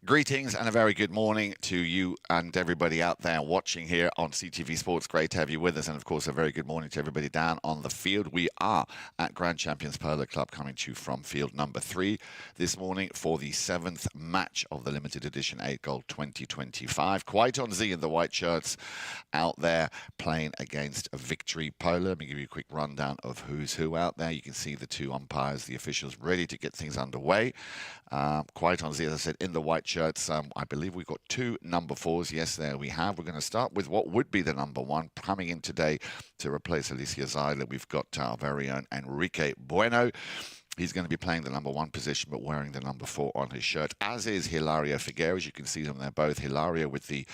Greetings and a very good morning to you and everybody out there watching here on CTV Sports. Great to have you with us, and of course a very good morning to everybody down on the field. We are at Grand Champions Polo Club, coming to you from field number 3 this morning for the 7th match of the limited edition 8 Gold 2025. Quite on Z in the white shirts out there playing against Victory Polo. Let me give you a quick rundown of who's who out there. You can see the two umpires, the officials, ready to get things underway. Quite on Z, as I said, in the white shirts. I believe we've got two number 4s. Yes, there we have. We're going to start with what would be the number 1 coming in today to replace Alecia Seidler. We've got our very own Enrique Bueno. He's going to be playing the number 1 position, but wearing the number 4 on his shirt, as is Hilario Figueras. You can see them there both. Hilario with the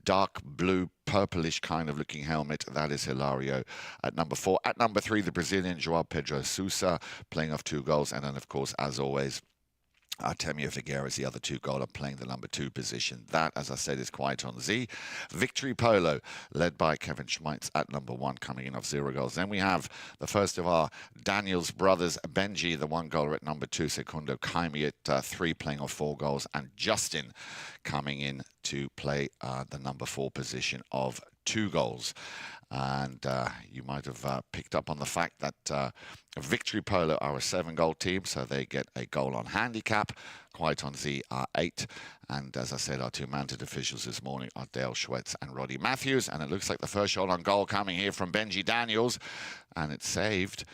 dark blue, purplish kind of looking helmet. That is Hilario at number 4. At number 3, the Brazilian Joao Pedro Souza, playing off 2 goals. And then, of course, as always, Artemio Figueras, the other 2 goaler, playing the number 2 position. That, as I said, is quite on Z. Victory Polo, led by Kevin Schmeits at number 1, coming in off 0 goals. Then we have the first of our Daniels brothers, Benji, the 1 goaler at number 2, Segundo Caimi at 3, playing off 4 goals, and Justin coming in to play the number 4 position of 2 goals. And you might have picked up on the fact that Victory Polo are a 7-goal team, so they get a goal on handicap. Quite on Z are 8. And as I said, our 2 mounted officials this morning are Dale Schmeits and Roddy Matthews. And it looks like the first shot on goal coming here from Benji Daniels. And it's saved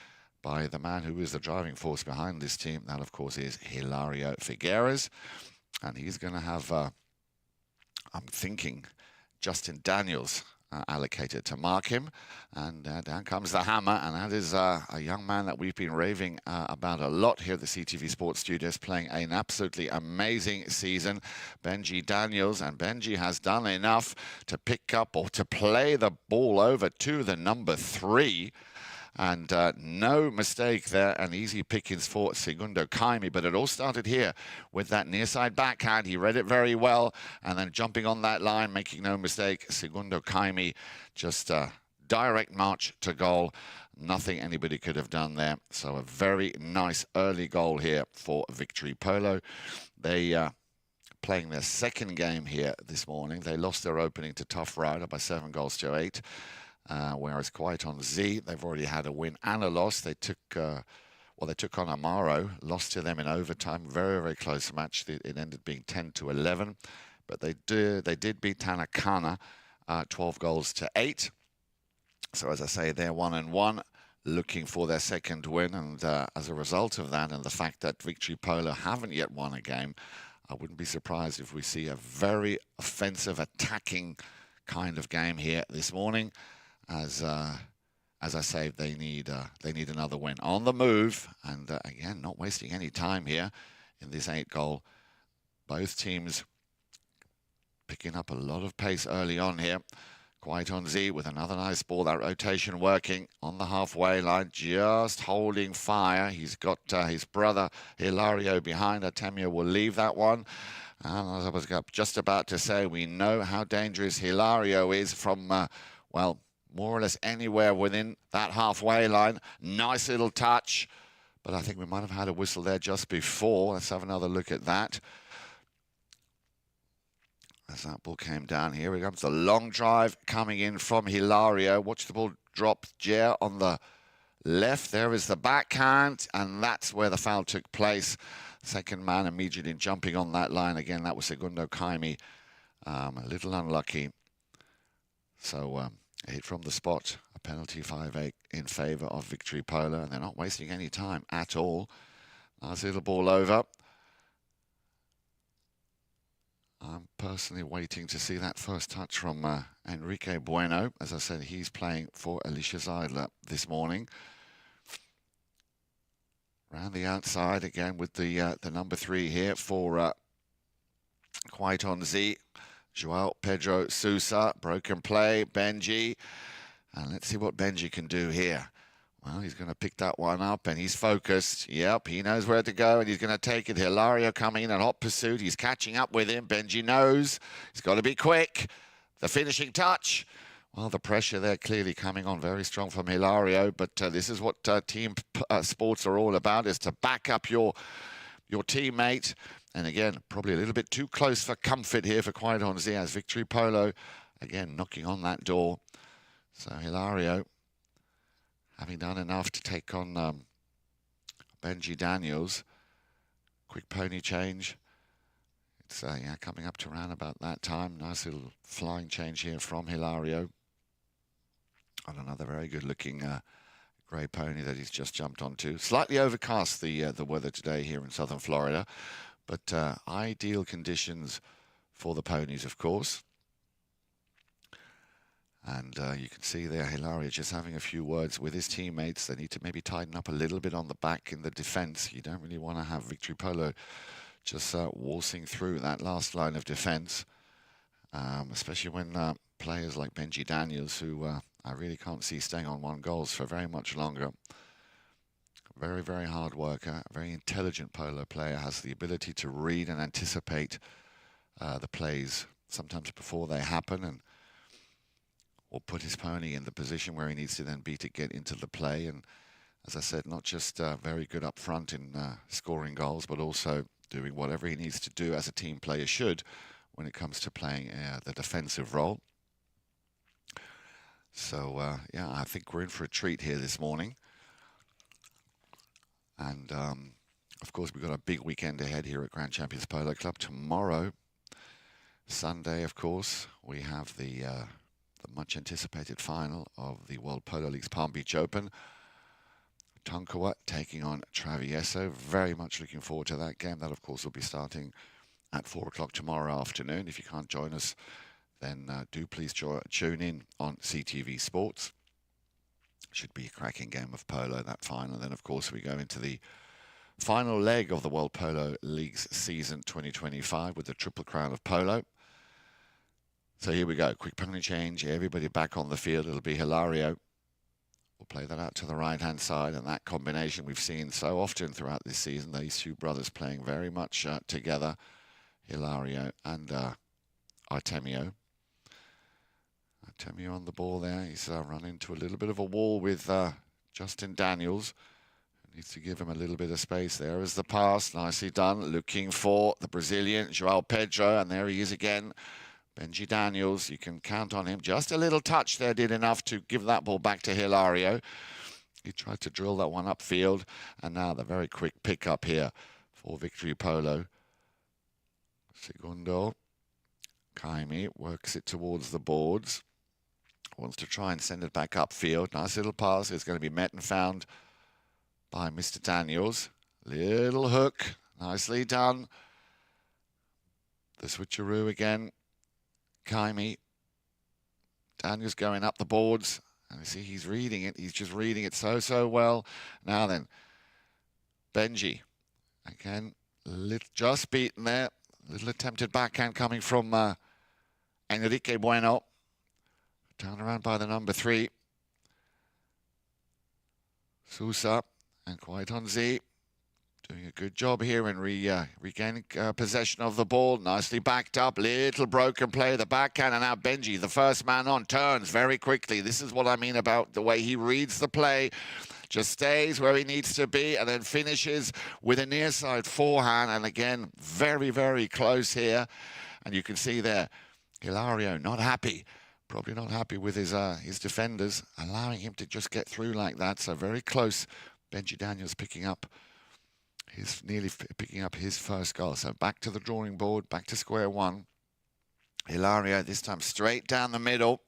by the man who is the driving force behind this team. That, of course, is Hilario Figueras. And he's going to have, I'm thinking, Justin Daniels allocated to mark him, and down comes the hammer, and that is a young man that we've been raving about a lot here at the CTV Sports Studios, playing an absolutely amazing season, Benji Daniels. And Benji has done enough to pick up or to play the ball over to the number 3. And no mistake there, an easy pickings for Segundo Caimi. But it all started here with that near side backhand. He read it very well, and then jumping on that line, making no mistake, Segundo Caimi just direct march to goal. Nothing anybody could have done there. So a very nice early goal here for Victory Polo. They playing their 2nd game here this morning. They lost their opening to Tough Rider by 7 goals to 8. Whereas quite on Z, they've already had a win and a loss. They took, they took on Amaro, lost to them in overtime. Very, very close match. It ended being 10-11, but they did beat Tanakana 12 goals to 8. So as I say, they're 1-1, looking for their 2nd win. And as a result of that, and the fact that Victory Polo haven't yet won a game, I wouldn't be surprised if we see a very offensive, attacking kind of game here this morning. As I say, they need another win on the move, and again, not wasting any time here in this 8 goal. Both teams picking up a lot of pace early on here. Quite on Z with another nice ball. That rotation working on the halfway line, just holding fire. He's got his brother Hilario behind. Artemio will leave that one. And as I was just about to say, we know how dangerous Hilario is from, well, more or less anywhere within that halfway line. Nice little touch, but I think we might have had a whistle there just before. Let's have another look at that. As that ball came down, here comes the long drive coming in from Hilario. Watch the ball drop, Jer, on the left. There is the backhand, and that's where the foul took place. 2nd man immediately jumping on that line. Again, that was Segundo Caimi. A little unlucky. So a hit from the spot, a penalty 5-8 in favour of Victory Polo, and they're not wasting any time at all. Nice little ball over. I'm personally waiting to see that first touch from Enrique Bueno. As I said, he's playing for Alecia Seidler this morning. Round the outside again with the number 3 here for Quite on Z. Joao Pedro Souza, broken play, Benji. And let's see what Benji can do here. Well, he's going to pick that one up, and he's focused. Yep, he knows where to go, and he's going to take it. Hilario coming in hot pursuit. He's catching up with him. Benji knows. He's got to be quick. The finishing touch. Well, the pressure there clearly coming on very strong from Hilario, but this is what team sports are all about, is to back up your teammate And again, probably a little bit too close for comfort here for Quaidonzi as Victory Polo, again, knocking on that door. So Hilario, having done enough to take on Benji Daniels. Quick pony change. It's yeah, coming up to around about that time. Nice little flying change here from Hilario. On another very good-looking grey pony that he's just jumped onto. Slightly overcast, the weather today here in southern Florida, but ideal conditions for the ponies, of course. And you can see there Hilario just having a few words with his teammates. They need to maybe tighten up a little bit on the back in the defence. You don't really want to have Victory Polo just waltzing through that last line of defence, especially when players like Benji Daniels, who I really can't see staying on one goals for very much longer. Very, very hard worker, a very intelligent polo player, has the ability to read and anticipate the plays sometimes before they happen, and or put his pony in the position where he needs to then be to get into the play. And as I said, not just very good up front in scoring goals, but also doing whatever he needs to do as a team player should when it comes to playing the defensive role. So, yeah, I think we're in for a treat here this morning. And, of course, we've got a big weekend ahead here at Grand Champions Polo Club. Tomorrow, Sunday, of course, we have the much-anticipated final of the World Polo League's Palm Beach Open. Tonkawa taking on Travieso. Very much looking forward to that game. That, of course, will be starting at 4 o'clock tomorrow afternoon. If you can't join us, then do please tune in on CTV Sports. Should be a cracking game of polo, that final. Then, of course, we go into the final leg of the World Polo League's season 2025 with the Triple Crown of Polo. So here we go. Quick pony change. Everybody back on the field. It'll be Hilario. We'll play that out to the right-hand side. And that combination we've seen so often throughout this season. These two brothers playing very much together. Hilario and Artemio. Artemio on the ball there. He's run into a little bit of a wall with Justin Daniels. Needs to give him a little bit of space. There is the pass. Nicely done. Looking for the Brazilian, Joao Pedro. And there he is again. Benji Daniels, you can count on him. Just a little touch there did enough to give that ball back to Hilario. He tried to drill that one upfield. And now the very quick pickup here for Victory Polo. Segundo Caimi works it towards the boards. Wants to try and send it back upfield. Nice little pass. It's going to be met and found by Mr. Daniels. Little hook. Nicely done. The switcheroo again. Caimi. Daniels going up the boards. And you see he's reading it. He's just reading it so well. Now then, Benji. Again, just beaten there. Little attempted backhand coming from Enrique Bueno. Turned around by the number 3. Souza and Quaidonzi doing a good job here in regaining possession of the ball. Nicely backed up. Little broken play. The backhand. And now Benji, the first man on, turns very quickly. This is what I mean about the way he reads the play. Just stays where he needs to be and then finishes with a near side forehand. And again, very, very close here. And you can see there, Hilario not happy. Probably not happy with his defenders, allowing him to just get through like that. So very close. Benji Daniels nearly picking up his first goal. So back to the drawing board, back to square one. Hilario this time straight down the middle.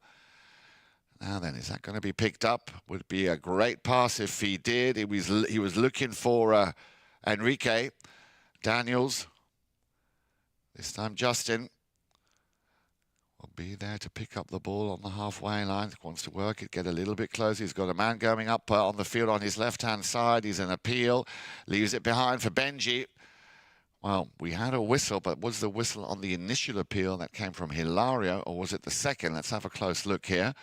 Now then, is that going to be picked up? Would be a great pass if he did. He was looking for Enrique Daniels. This time Justin will be there to pick up the ball on the halfway line. Wants to work it, get a little bit closer. He's got a man going up on the field on his left-hand side. He's an appeal. Leaves it behind for Benji. Well, we had a whistle, but was the whistle on the initial appeal that came from Hilario, or was it the second? Let's have a close look here.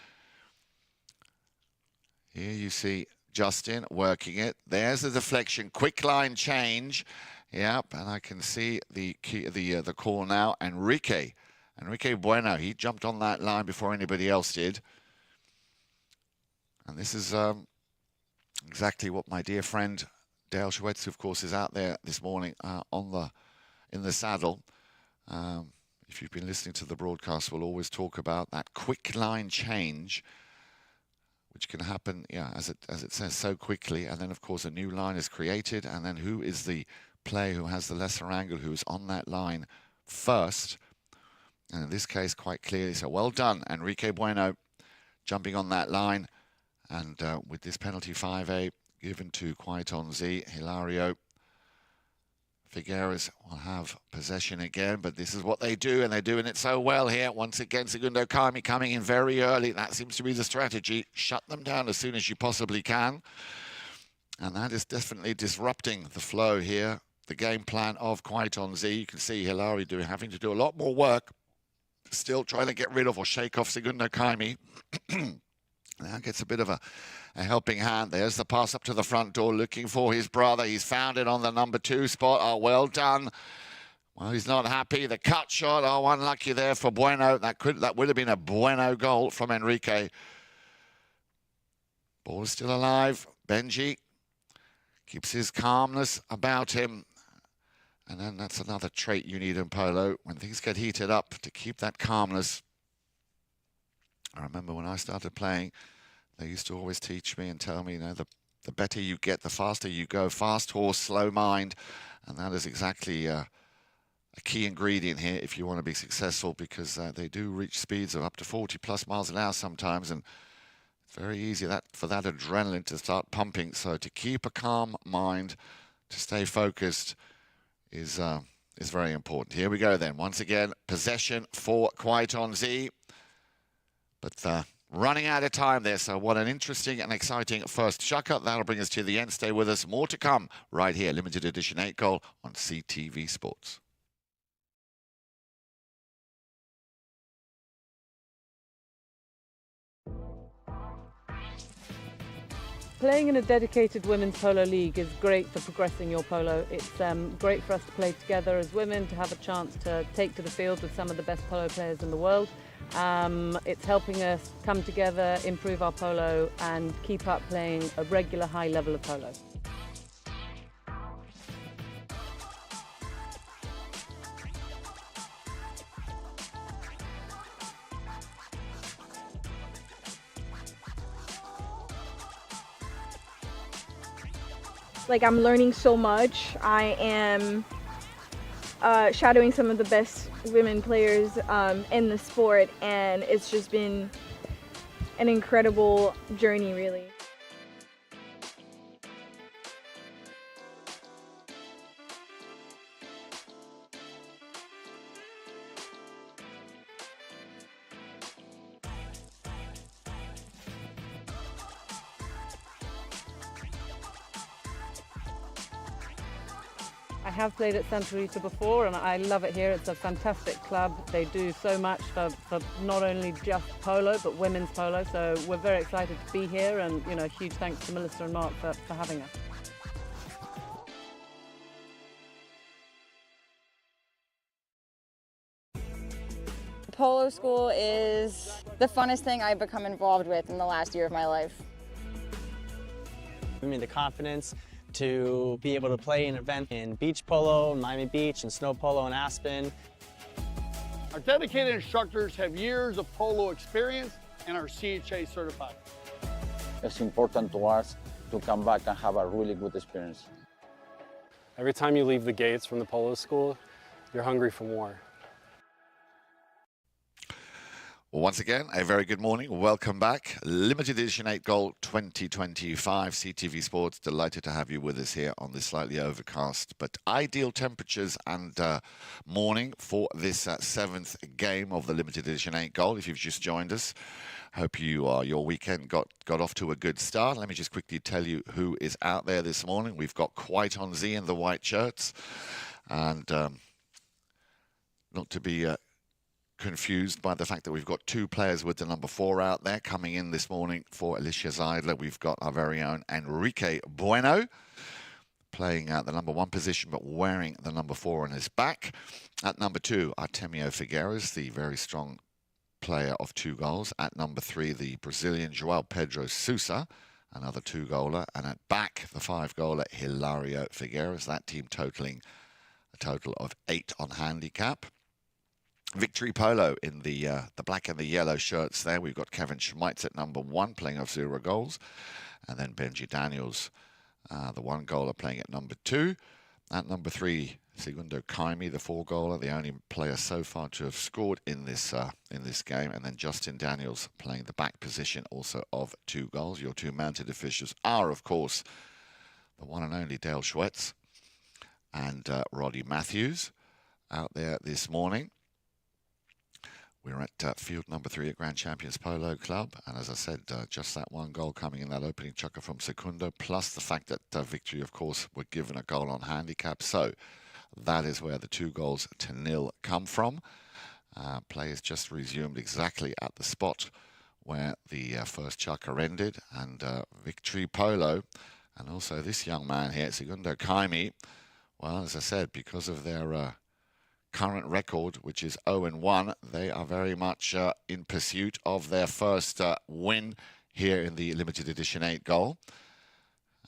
Here you see Justin working it. There's the deflection. Quick line change. Yep, and I can see the call now. Enrique Bueno, he jumped on that line before anybody else did. And this is exactly what my dear friend Dale Schmeits, of course, is out there this morning in the saddle. If you've been listening to the broadcast, we'll always talk about that quick line change, which can happen, as it says, so quickly. And then, of course, a new line is created. And then who is the player who has the lesser angle, who is on that line first? And in this case, quite clearly. So well done, Enrique Bueno, jumping on that line. And with this penalty 5A given to Quaiton Z, Hilario Figueras will have possession again, but this is what they do, and they're doing it so well here. Once again, Segundo Caimi coming in very early. That seems to be the strategy. Shut them down as soon as you possibly can. And that is definitely disrupting the flow here. The game plan of Quaiton Z. You can see Hilario having to do a lot more work. Still trying to get rid of or shake off Segundo Caimi. Now gets a bit of a helping hand. There's the pass up to the front door, looking for his brother. He's found it on the number 2 spot. Oh, well done. Well, he's not happy. The cut shot. Oh, unlucky there for Bueno. That would have been a Bueno goal from Enrique. Ball is still alive. Benji keeps his calmness about him. And then that's another trait you need in polo. When things get heated up, to keep that calmness. I remember when I started playing, they used to always teach me and tell me, the better you get, the faster you go. Fast horse, slow mind. And that is exactly a key ingredient here if you want to be successful, because they do reach speeds of up to 40+ miles an hour sometimes. And it's very easy for that adrenaline to start pumping. So to keep a calm mind, to stay focused is very important. Here we go then. Once again, possession for Quaiton Z. But running out of time there, so what an interesting and exciting first shaka. That'll bring us to the end. Stay with us. More to come right here. Limited edition 8 goal on CTV Sports. Playing in a dedicated women's polo league is great for progressing your polo. It's great for us to play together as women, to have a chance to take to the field with some of the best polo players in the world. It's helping us come together, improve our polo, and keep up playing a regular high level of polo. I'm learning so much. I am shadowing some of the best women players in the sport, and it's just been an incredible journey, really. I have played at Santa Rita before, and I love it here. It's a fantastic club. They do so much for not only just polo, but women's polo. So we're very excited to be here, and huge thanks to Melissa and Mark for having us. Polo school is the funnest thing I've become involved with in the last year of my life. Giving me the confidence to be able to play an event in beach polo, Miami Beach, and snow polo in Aspen. Our dedicated instructors have years of polo experience and are CHA certified. It's important to us to come back and have a really good experience. Every time you leave the gates from the polo school, you're hungry for more. Well, once again, a very good morning. Welcome back. Limited Edition 8 Goal 2025. CTV Sports, delighted to have you with us here on this slightly overcast but ideal temperatures and morning for this 7th game of the Limited Edition 8 Goal. If you've just joined us, hope your weekend got off to a good start. Let me just quickly tell you who is out there this morning. We've got Quaiton Z in the white shirts, and not to be confused by the fact that we've got 2 players with the number 4 out there. Coming in this morning for Alecia Seidler, we've got our very own Enrique Bueno, playing the number 1 position but wearing the number 4 on his back. At number 2, Artemio Figueras, the very strong player of 2 goals. At number 3, the Brazilian Joao Pedro Souza, another 2-goaler. And at back, the 5-goaler Hilario Figueras. That team totaling total of 8 on handicap. Victory Polo in the black and the yellow shirts there. We've got Kevin Schmeits at number 1, playing off 0 goals. And then Benji Daniels, the 1 goaler, playing at number 2. At number 3, Segundo Caimi, the 4 goaler, the only player so far to have scored in this game. And then Justin Daniels playing the back position, also of 2 goals. Your 2 mounted officials are, of course, the one and only Dale Schmeits and Roddy Matthews out there this morning. We're at field number 3 at Grand Champions Polo Club. And as I said, just that 1 goal coming in that opening chukker from Segundo, plus the fact that Victory, of course, were given a goal on handicap. So that is where the 2 goals to 0 come from. Play is just resumed exactly at the spot where the first chukker ended. And Victory Polo, and also this young man here, Segundo Caimi, well, as I said, because of their current record, which is 0-1, they are very much in pursuit of their first win here in the limited edition 8 goal,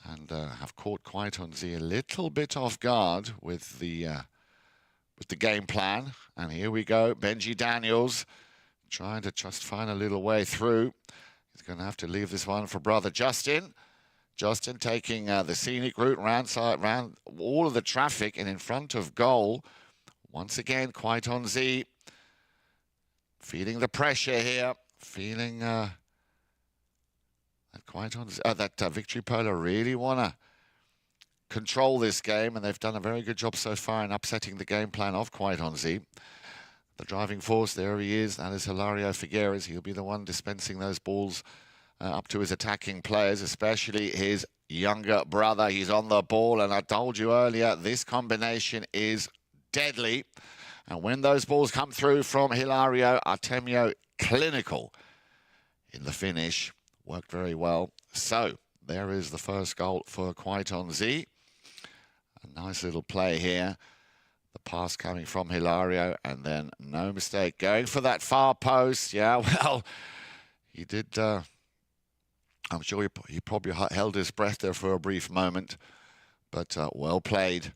and have caught Quaitonzi a little bit off guard with the game plan. And here we go, Benji Daniels trying to just find a little way through. He's going to have to leave this one for brother Justin. Justin taking the scenic route round all of the traffic and in front of goal. Once again, Quaitonzi feeling the pressure here, feeling that Victory Polo really want to control this game, and they've done a very good job so far in upsetting the game plan of Quaitonzi. The driving force, there he is, that is Hilario Figueras. He'll be the one dispensing those balls up to his attacking players, especially his younger brother. He's on the ball, and I told you earlier, this combination is deadly. And when those balls come through from Hilario, Artemio, clinical in the finish, worked very well. So there is the first goal for Quaitonzi. A nice little play here. The pass coming from Hilario, and then no mistake, going for that far post. Yeah, well, he did. I'm sure he probably held his breath there for a brief moment, but well played.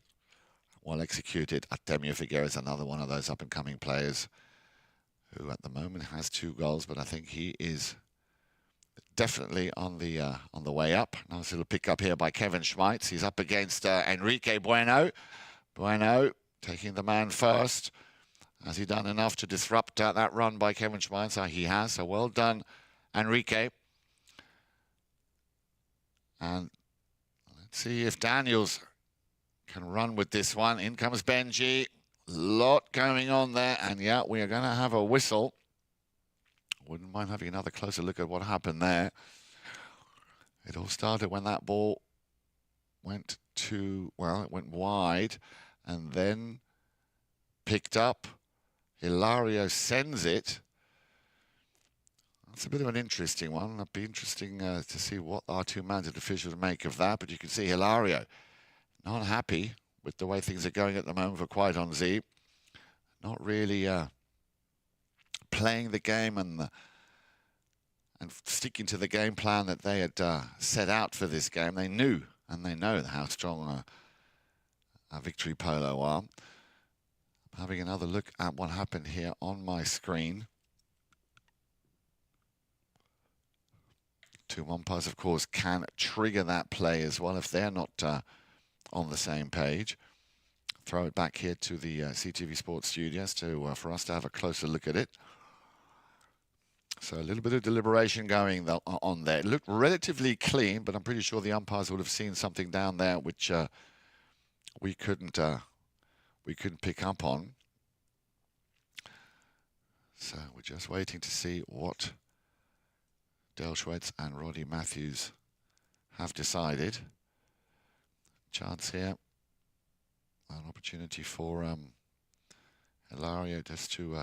Well executed. Artemio Figueras, another one of those up-and-coming players who at the moment has 2 goals, but I think he is definitely on the way up. Nice little pick up here by Kevin Schmeits. He's up against Enrique Bueno. Bueno taking the man first. Has he done enough to disrupt that run by Kevin Schmeits? He has, so well done, Enrique. And let's see if Daniels can run with this one. In comes Benji. Lot going on there. And yeah, we are going to have a whistle. Wouldn't mind having another closer look at what happened there. It all started when that ball went it went wide and then picked up. Hilario sends it. It's a bit of an interesting one. It'd be interesting to see what our 2 mounted officials make of that. But you can see Hilario not happy with the way things are going at the moment for Quaitonzi. Not really playing the game and sticking to the game plan that they had set out for this game. They knew and they know how strong Victory Polo are. I'm having another look at what happened here on my screen. 2 umpires, of course, can trigger that play as well if they're not on the same page. Throw it back here to the CTV Sports studios for us to have a closer look at it. So a little bit of deliberation going on there. It looked relatively clean, but I'm pretty sure the umpires would have seen something down there which we couldn't pick up on. So we're just waiting to see what Dale Schmeits and Roddy Matthews have decided. Chance here, an opportunity for Hilario just to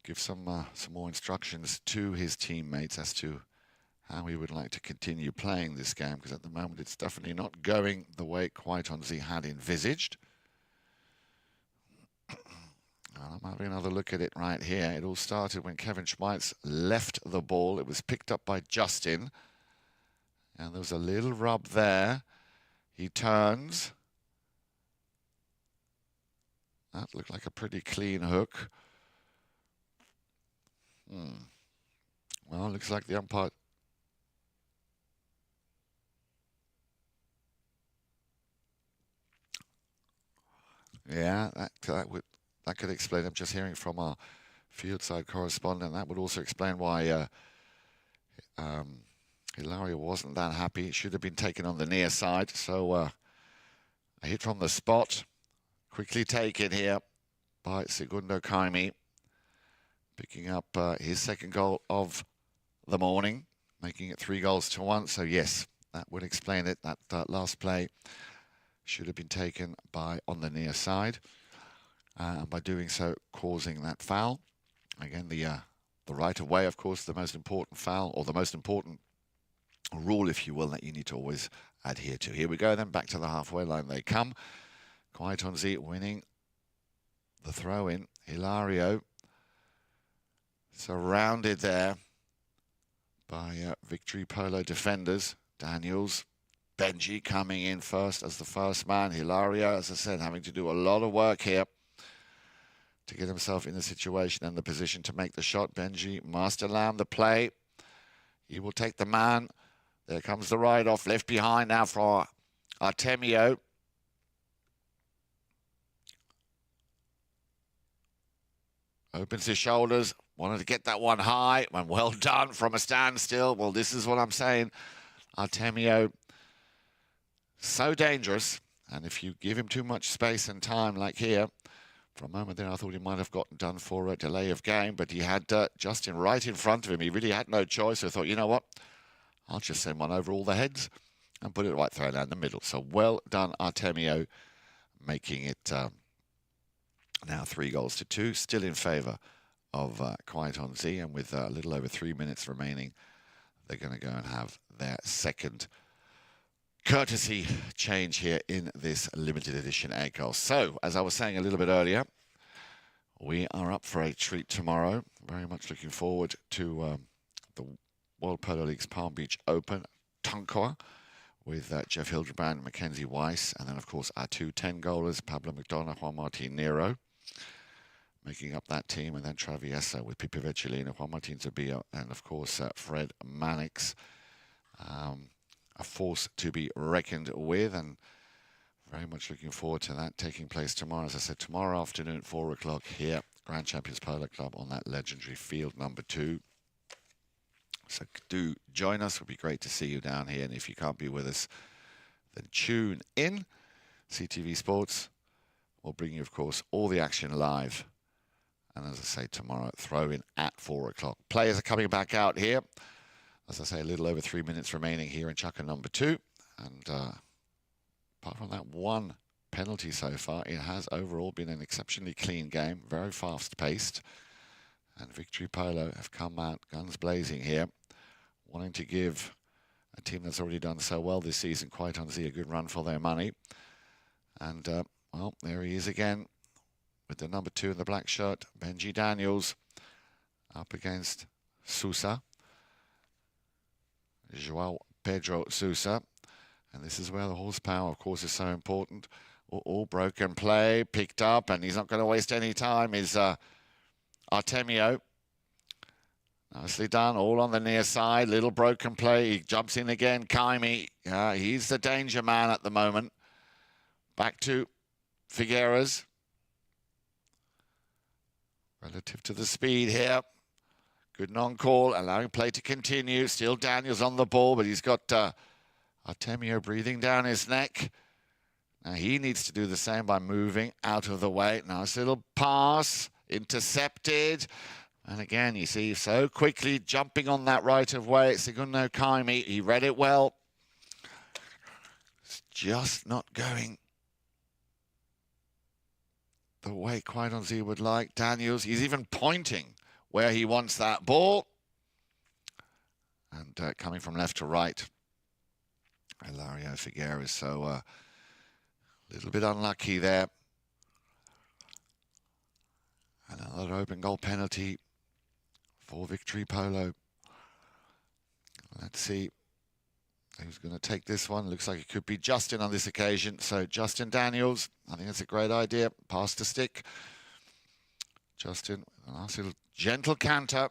give some more instructions to his teammates as to how he would like to continue playing this game, because at the moment it's definitely not going the way Quaitonzi had envisaged. I'm having another look at it right here. It all started when Kevin Schmeits left the ball. It was picked up by Justin, and there was a little rub there. He turns, That looked like a pretty clean hook. Well, looks like the umpire. Yeah, that could explain. I'm just hearing from our fieldside correspondent. That would also explain why Hilario wasn't that happy. It should have been taken on the near side. So a hit from the spot. Quickly taken here by Segundo Caimi. Picking up his second goal of the morning. Making it 3-1. So yes, that would explain it. That last play should have been taken on the near side. And by doing so, causing that foul. Again, the right of way, of course, the most important foul, or the most important rule, if you will, that you need to always adhere to. Here we go then, back to the halfway line they come. Kwaitonzi winning the throw-in. Hilario surrounded there by Victory Polo defenders. Daniels, Benji coming in first as the first man. Hilario, as I said, having to do a lot of work here to get himself in the situation and the position to make the shot. Benji must allow the play. He will take the man. There comes the ride-off, left behind now for Artemio. Opens his shoulders, wanted to get that one high, and well done from a standstill. Well, this is what I'm saying. Artemio, so dangerous, and if you give him too much space and time like here, for a moment there I thought he might have gotten done for a delay of game, but he had Justin right in front of him. He really had no choice. So I thought, you know what, I'll just send one over all the heads and put it right throw down the middle. So well done, Artemio, making it now 3-2, still in favour of Kwaitonzi, and with a little over 3 minutes remaining, they're going to go and have their second courtesy change here in this limited edition egg goal. So, as I was saying a little bit earlier, we are up for a treat tomorrow. Very much looking forward to the World Polo League's Palm Beach Open, Tonkoa, with Jeff Hildebrand, Mackenzie Weiss, and then, of course, our two 10-goalers, Pablo McDonough, Juan Martin Nero, making up that team, and then Traviesa with Pipi Vecellino, Juan Martin Zabia, and, of course, Fred Mannix. A force to be reckoned with, and very much looking forward to that taking place tomorrow. As I said, tomorrow afternoon at 4 o'clock here, Grand Champions Polo Club on that legendary field number 2. So do join us. It would be great to see you down here. And if you can't be with us, then tune in. CTV Sports will bring you, of course, all the action live. And as I say, tomorrow, throw in at 4 o'clock. Players are coming back out here. As I say, a little over 3 minutes remaining here in Chukka number 2. And apart from that one penalty so far, it has overall been an exceptionally clean game, very fast-paced. And Victory Polo have come out guns blazing here, wanting to give a team that's already done so well this season, Kwaitonzi, a good run for their money. And, well, there he is again with the number 2 in the black shirt, Benji Daniels, up against Souza. Joao Pedro Souza. And this is where the horsepower, of course, is so important. All broken play, picked up, and he's not going to waste any time, is Artemio. Nicely done, all on the near side. Little broken play. He jumps in again. Caimi, he's the danger man at the moment. Back to Figueras. Relative to the speed here. Good non-call, allowing play to continue. Still Daniels on the ball, but he's got Artemio breathing down his neck. Now he needs to do the same by moving out of the way. Nice little pass, intercepted. And again, you see, so quickly jumping on that right of way. Segundo Caimi, he read it well. It's just not going the way Kwaitonzi would like. Daniels, he's even pointing where he wants that ball. And coming from left to right, Hilario Figueras. So a little bit unlucky there. And another open goal penalty for Victory Polo. Let's see Who's going to take this one? Looks like it could be Justin on this occasion. So Justin Daniels, I think that's a great idea. Pass to stick. Justin, a nice little gentle canter.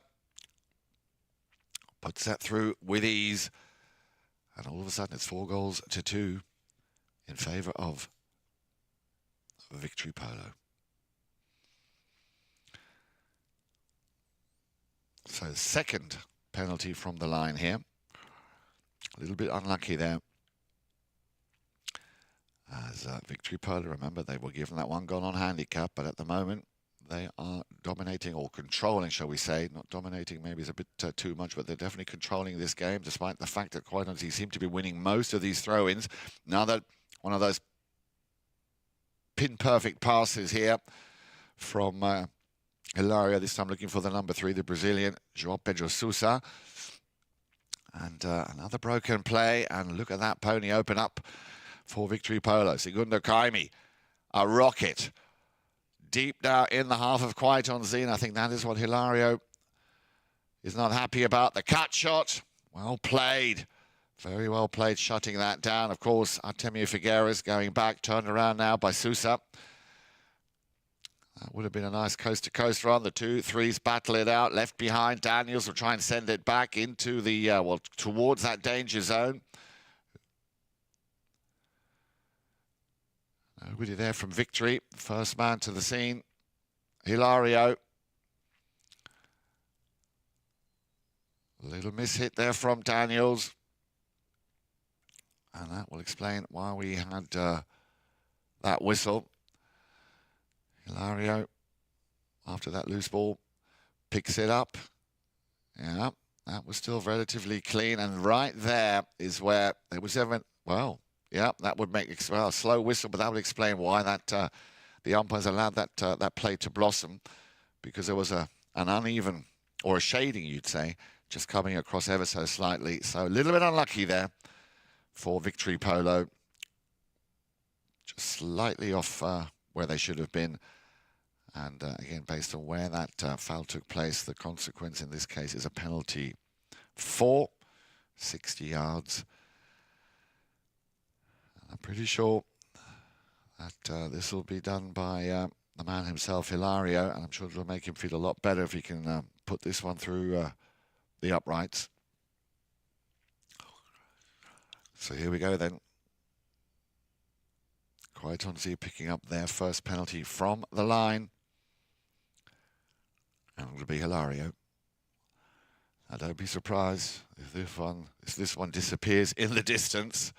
Puts that through with ease. And all of a sudden it's 4-2 in favour of Victory Polo. So second penalty from the line here. A little bit unlucky there. As Victory Polo, remember, they were given that one goal on handicap, but at the moment they are dominating, or controlling, shall we say. Not dominating, maybe is a bit too much, but they're definitely controlling this game, despite the fact that quite honestly seem to be winning most of these throw-ins. Now that one of those pin-perfect passes here from Hilario, this time looking for the number 3, the Brazilian, Joao Pedro Souza. And another broken play, and look at that pony open up for Victory Polo. Segundo Caimi, a rocket. Deep now in the half of Quite on Z, and I think that is what Hilario is not happy about. The cut shot, well played. Very well played, shutting that down. Of course, Artemio Figueras going back, turned around now by Souza. That would have been a nice coast-to-coast run. The 2-3s battle it out. Left behind, Daniels will try and send it back into the, well, towards that danger zone. Nobody there from Victory. First man to the scene, Hilario. Little miss-hit there from Daniels. And that will explain why we had that whistle. Hilario, after that loose ball, picks it up. Yeah, that was still relatively clean. And right there is where there was well, yeah, that would make a slow whistle, but that would explain why that the umpires allowed that that play to blossom, because there was an uneven, or a shading, you'd say, just coming across ever so slightly. So a little bit unlucky there for Victory Polo. Just slightly off where they should have been. And again, based on where that foul took place, the consequence in this case is a penalty for 60 yards. And I'm pretty sure that this will be done by the man himself, Hilario, and I'm sure it'll make him feel a lot better if he can put this one through the uprights. So here we go then. Quite on Z picking up their first penalty from the line. And it'll be Hilario. Now don't be surprised if this one disappears in the distance.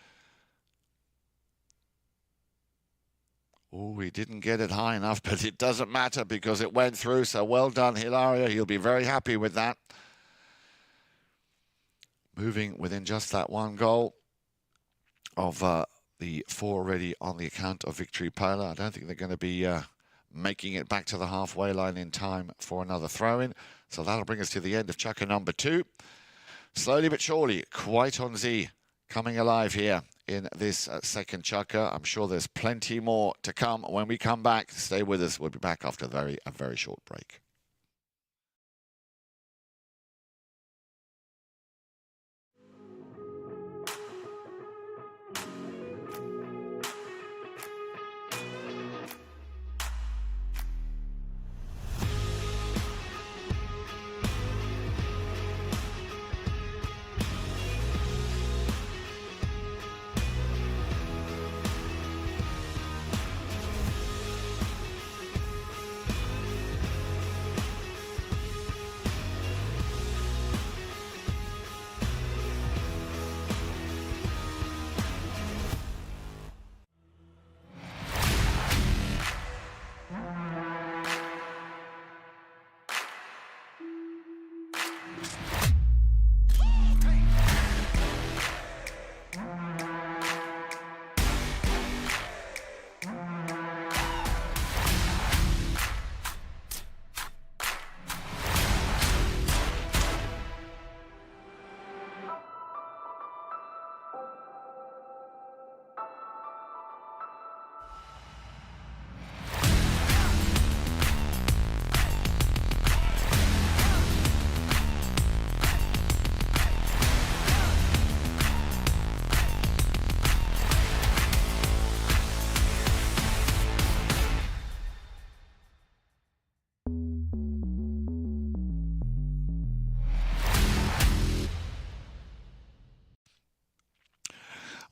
Oh, he didn't get it high enough, but it doesn't matter because it went through. So well done, Hilario. He'll be very happy with that. Moving within just that one goal of the 4 already on the account of Victory Polo. I don't think they're going to be making it back to the halfway line in time for another throw-in. So that'll bring us to the end of chukker number 2. Slowly but surely, Quite on Z coming alive here in this second chukker. I'm sure there's plenty more to come when we come back. Stay with us. We'll be back after a very short break.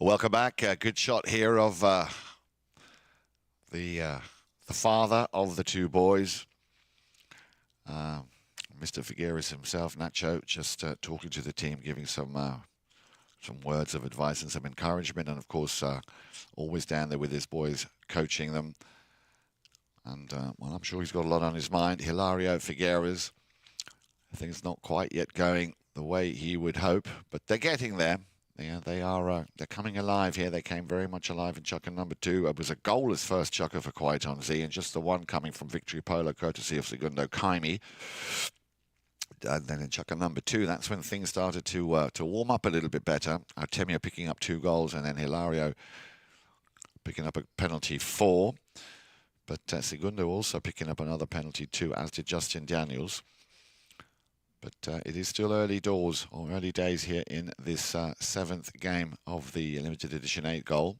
Welcome back. Good shot here of the father of the two boys, Mr. Figueras himself, Nacho, just talking to the team, giving some words of advice and some encouragement, and of course, always down there with his boys, coaching them. And well, I'm sure he's got a lot on his mind. Hilario Figueras, things not quite yet going the way he would hope, but they're getting there. Yeah, they're coming alive here. They came very much alive in chukker number 2. It was a goalless first chukker for Kwaiton Z, and just the one coming from Victory Polo, courtesy of Segundo Caimi. And then in chukker number 2, that's when things started to warm up a little bit better. Artemio picking up 2 goals, and then Hilario picking up a penalty 4. But Segundo also picking up another penalty 2, as did Benji Daniels. But it is still early doors, or early days here in this 7th game of the limited edition 8 goal.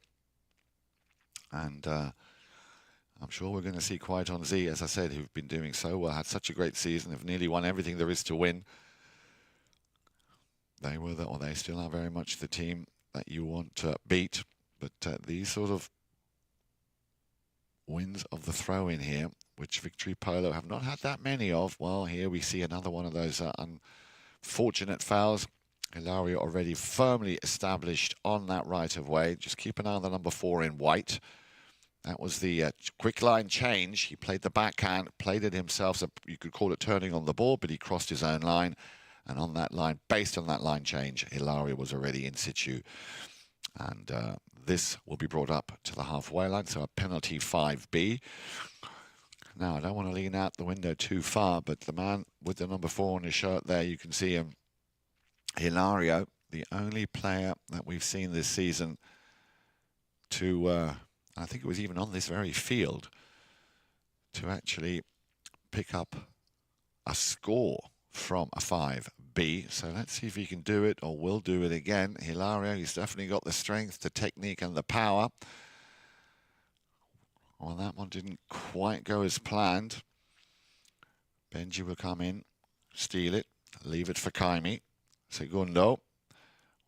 And I'm sure we're going to see Kwaiton Z, as I said, who've been doing so well, had such a great season, have nearly won everything there is to win. They were, or they still are very much the team that you want to beat. But these sort of wins of the throw-in here, which Victory Polo have not had that many of. Well, here we see another one of those unfortunate fouls. Hilario already firmly established on that right-of-way. Just keep an eye on the number 4 in white. That was the quick line change. He played the backhand, played it himself, so you could call it turning on the ball, but he crossed his own line. And on that line, based on that line change, Hilario was already in situ. And this will be brought up to the halfway line, so a penalty 5B. Now, I don't want to lean out the window too far, but the man with the number 4 on his shirt there, you can see him, Hilario, the only player that we've seen this season to, I think it was even on this very field, to actually pick up a score from a 5B. So let's see if he can do it, or will do it again. Hilario, he's definitely got the strength, the technique, and the power. Well, that one didn't quite go as planned. Benji will come in, steal it, leave it for Caimi. Segundo,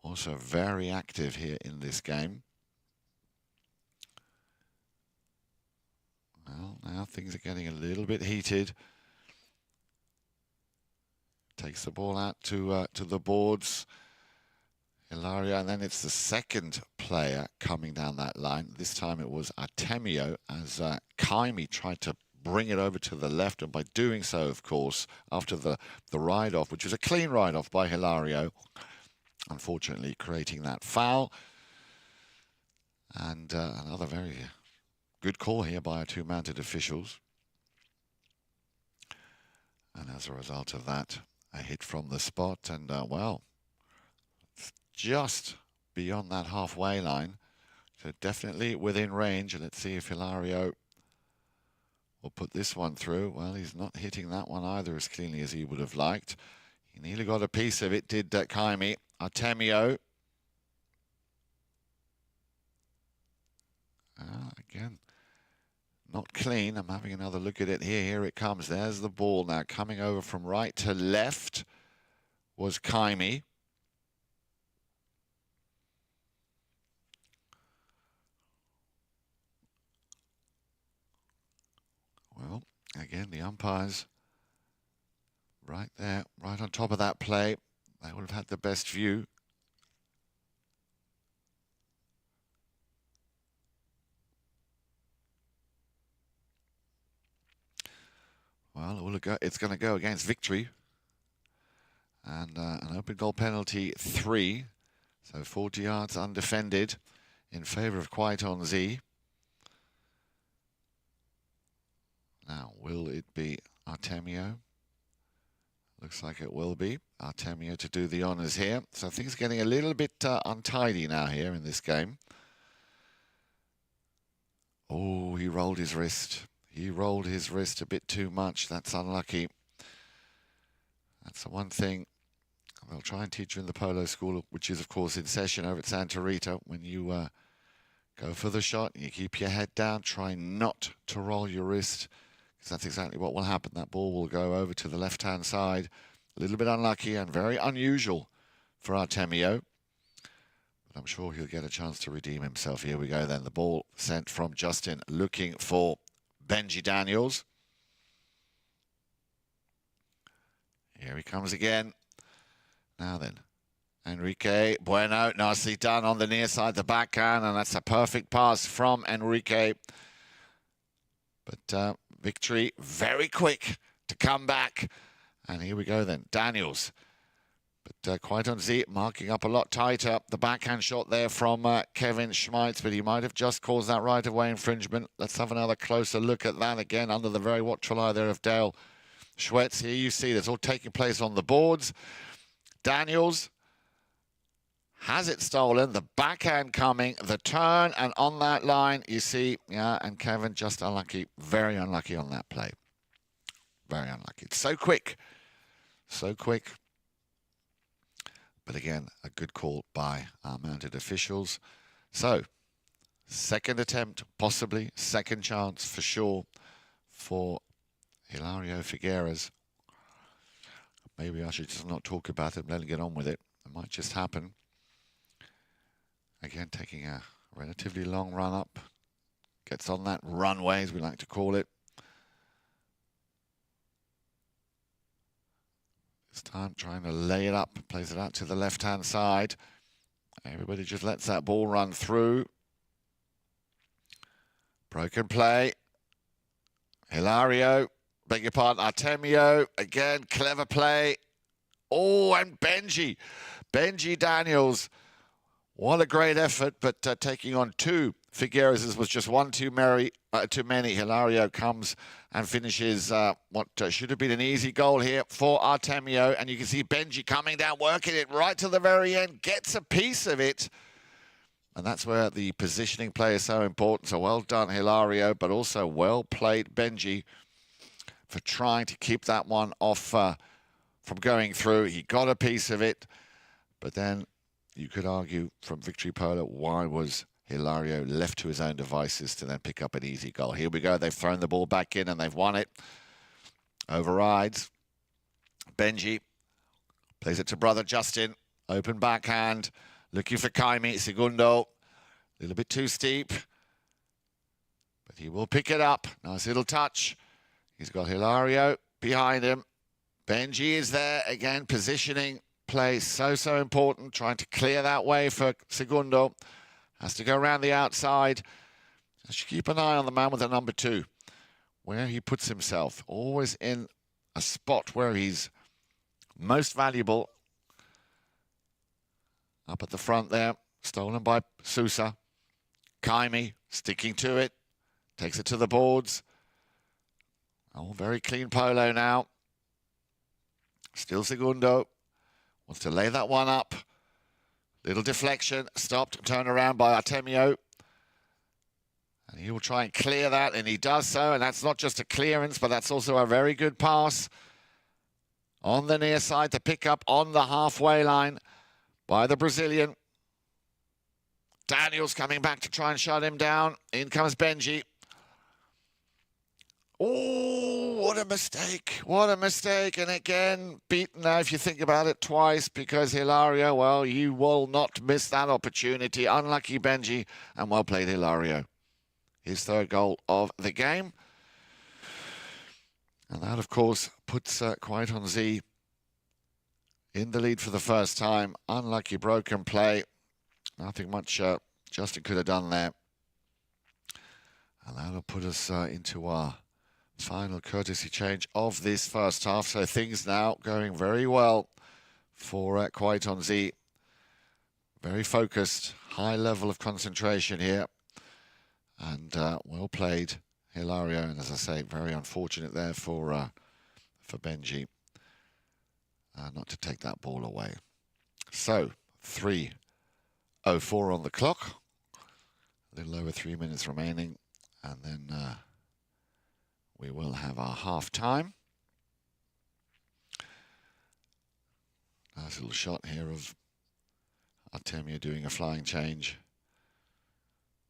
also very active here in this game. Well, now things are getting a little bit heated. Takes the ball out to the boards. Hilario, and then it's the second player coming down that line. This time it was Artemio, as Caimi tried to bring it over to the left, and by doing so, of course, after the ride-off, which was a clean ride-off by Hilario, unfortunately creating that foul. And another very good call here by our 2 mounted officials. And as a result of that, a hit from the spot, and well, just beyond that halfway line, so definitely within range. And let's see if Hilario will put this one through. Well, he's not hitting that one either as cleanly as he would have liked. He nearly got a piece of it, did Caimi. Artemio. Again, not clean. I'm having another look at it here. Here it comes. There's the ball now coming over from right to left was Caimi. Well, again, the umpires right there, right on top of that play. They would have had the best view. Well, it's going to go against Victory. And an open goal penalty 3. So 40 yards undefended in favour of Kwaiton Z. Now, will it be Artemio? Looks like it will be Artemio to do the honours here. So things are getting a little bit untidy now here in this game. Oh, he rolled his wrist. He rolled his wrist a bit too much. That's unlucky. That's the one thing they'll try and teach you in the polo school, which is, of course, in session over at Santa Rita. When you go for the shot, you keep your head down. Try not to roll your wrist, because that's exactly what will happen. That ball will go over to the left-hand side. A little bit unlucky and very unusual for Artemio. But I'm sure he'll get a chance to redeem himself. Here we go then. The ball sent from Justin, looking for Benji Daniels. Here he comes again. Now then, Enrique Bueno, nicely done on the near side, the backhand, and that's a perfect pass from Enrique. But Victory very quick to come back. And here we go then, Daniels. But Kwaiton Z marking up a lot tighter. The backhand shot there from Kevin Schmeits, but he might have just caused that right-of-way infringement. Let's have another closer look at that again under the very watchful eye there of Dale Schweitz. Here you see this all taking place on the boards. Daniels has it stolen, the backhand coming, the turn, and on that line, you see, yeah, and Kevin just unlucky, very unlucky on that play. Very unlucky. It's so quick. So quick. But again, a good call by our mounted officials. So, second attempt, possibly, second chance for sure for Hilario Figueras. Maybe I should just not talk about it and let him get on with it. It might just happen. Again, taking a relatively long run up. Gets on that runway, as we like to call it. This time trying to lay it up, plays it out to the left-hand side. Everybody just lets that ball run through. Broken play. Hilario, beg your pardon, Artemio, again, clever play. Oh, and Benji Daniels. What a great effort, but taking on two Figueras was just one too many. Hilario comes and finishes what should have been an easy goal here for Artemio. And you can see Benji coming down, working it right to the very end, gets a piece of it. And that's where the positioning play is so important. So well done, Hilario, but also well played, Benji, for trying to keep that one off from going through. He got a piece of it, but then you could argue from Victory Polo, why was Hilario left to his own devices to then pick up an easy goal? Here we go. They've thrown the ball back in and they've won it. Overrides. Benji plays it to brother Justin. Open backhand. Looking for Caimi. Segundo. A little bit too steep. But he will pick it up. Nice little touch. He's got Hilario behind him. Benji is there again, positioning. Play so important, trying to clear that way for Segundo. Has to go around the outside. Just keep an eye on the man with the number 2, where he puts himself. Always in a spot where he's most valuable. Up at the front there, stolen by Souza. Caimi sticking to it, takes it to the boards. Oh, very clean polo now. Still Segundo. Wants to lay that one up. Little deflection. Stopped. Turn around by Artemio. And he will try and clear that, and he does so. And that's not just a clearance, but that's also a very good pass. On the near side to pick up on the halfway line by the Brazilian. Daniels coming back to try and shut him down. In comes Benji. Oh, what a mistake. What a mistake. And again, beaten now, if you think about it, twice, because Hilario, well, you will not miss that opportunity. Unlucky Benji, and well played Hilario. His third goal of the game. And that, of course, puts Kwaiton Z in the lead for the first time. Unlucky broken play. Nothing much Justin could have done there. And that'll put us into our final courtesy change of this first half. So things now going very well for Kwaiton Z. Very focused, high level of concentration here. And well played, Hilario. And as I say, very unfortunate there for Benji not to take that ball away. So 3:04 on the clock. A little over 3 minutes remaining. And then we will have our half time. Nice little shot here of Artemio doing a flying change.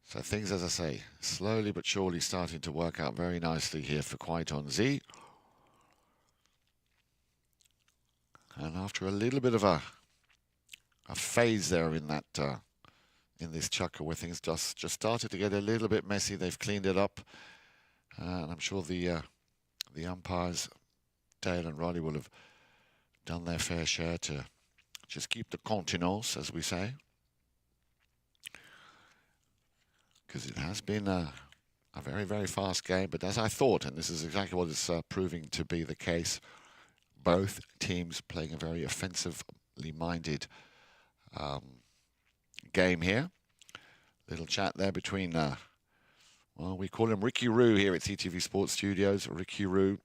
So things, as I say, slowly but surely starting to work out very nicely here for Kwaiton Z. And after a little bit of a phase there in that in this chukker where things just started to get a little bit messy. They've cleaned it up, and I'm sure the umpires, Dale and Roddy, will have done their fair share to just keep the contenance, as we say, because it has been a very, very fast game. But as I thought, and this is exactly what is proving to be the case, both teams playing a very offensively minded game here. Little chat there between, well, we call him Ricky Roo here at CTV Sports Studios. Ricky Roo,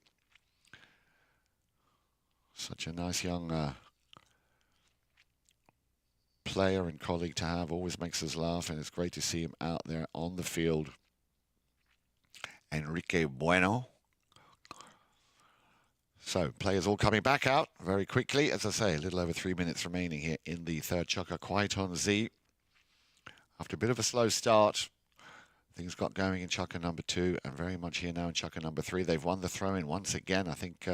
such a nice young player and colleague to have, always makes us laugh, and it's great to see him out there on the field. Enrique Bueno. So, players all coming back out very quickly. As I say, a little over 3 minutes remaining here in the third chukker. Quiet on Z. After a bit of a slow start, things got going in chukker number 2, and very much here now in chukker number 3. They've won the throw-in once again. I think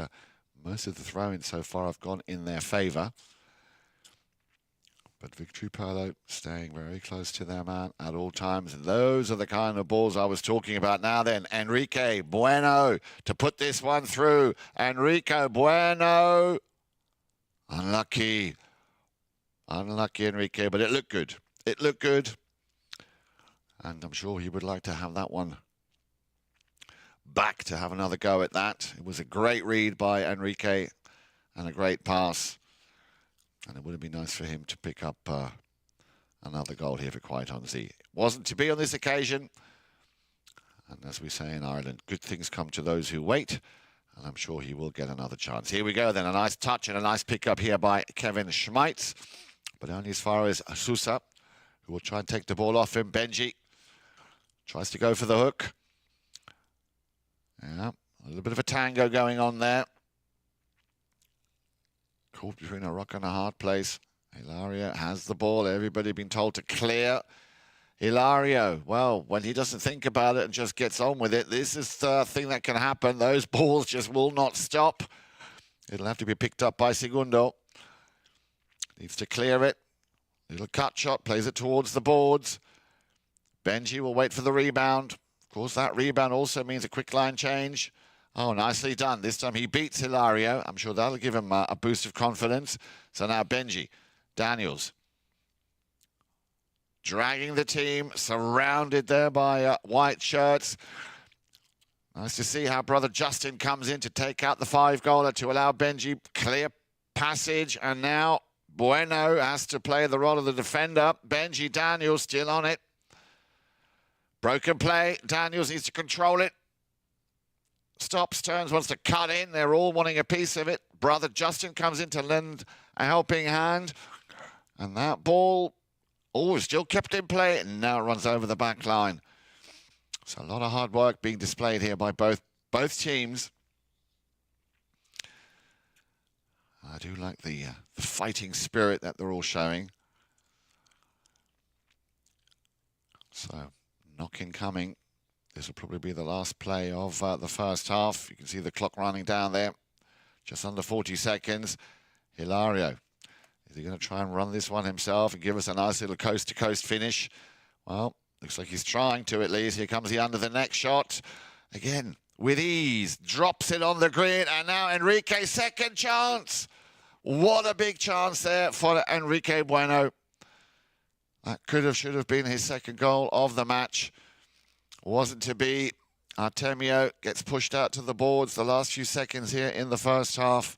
most of the throw-ins so far have gone in their favor. But Victory Polo staying very close to their man at all times. And those are the kind of balls I was talking about. Now then, Enrique Bueno to put this one through. Enrique Bueno. Unlucky. Unlucky, Enrique, but it looked good. It looked good. And I'm sure he would like to have that one back to have another go at that. It was a great read by Enrique and a great pass. And it would have been nice for him to pick up another goal here for Quiet on Z. It wasn't to be on this occasion. And as we say in Ireland, good things come to those who wait. And I'm sure he will get another chance. Here we go then. A nice touch and a nice pick up here by Kevin Schmeits. But only as far as Souza, who will try and take the ball off him. Benji tries to go for the hook. Yeah, a little bit of a tango going on there. Caught between a rock and a hard place. Hilario has the ball. Everybody been told to clear. Hilario, well, when he doesn't think about it and just gets on with it, this is the thing that can happen. Those balls just will not stop. It'll have to be picked up by Segundo. Needs to clear it. Little cut shot, plays it towards the boards. Benji will wait for the rebound. Of course, that rebound also means a quick line change. Oh, nicely done. This time he beats Hilario. I'm sure that'll give him a boost of confidence. So now Benji Daniels dragging the team, surrounded there by white shirts. Nice to see how brother Justin comes in to take out the 5-goaler to allow Benji clear passage. And now Bueno has to play the role of the defender. Benji Daniels still on it. Broken play. Daniels needs to control it. Stops, turns, wants to cut in. They're all wanting a piece of it. Brother Justin comes in to lend a helping hand. And that ball, still kept in play. And now it runs over the back line. So a lot of hard work being displayed here by both teams. I do like the fighting spirit that they're all showing. So, knock-in coming. This will probably be the last play of the first half. You can see the clock running down there. Just under 40 seconds. Hilario, is he going to try and run this one himself and give us a nice little coast-to-coast finish? Well, looks like he's trying to at least. Here comes the under-the-neck shot. Again, with ease. Drops it on the grid. And now Enrique's second chance. What a big chance there for Enrique Bueno. That should have been his second goal of the match. Wasn't to be. Artemio gets pushed out to the boards the last few seconds here in the first half.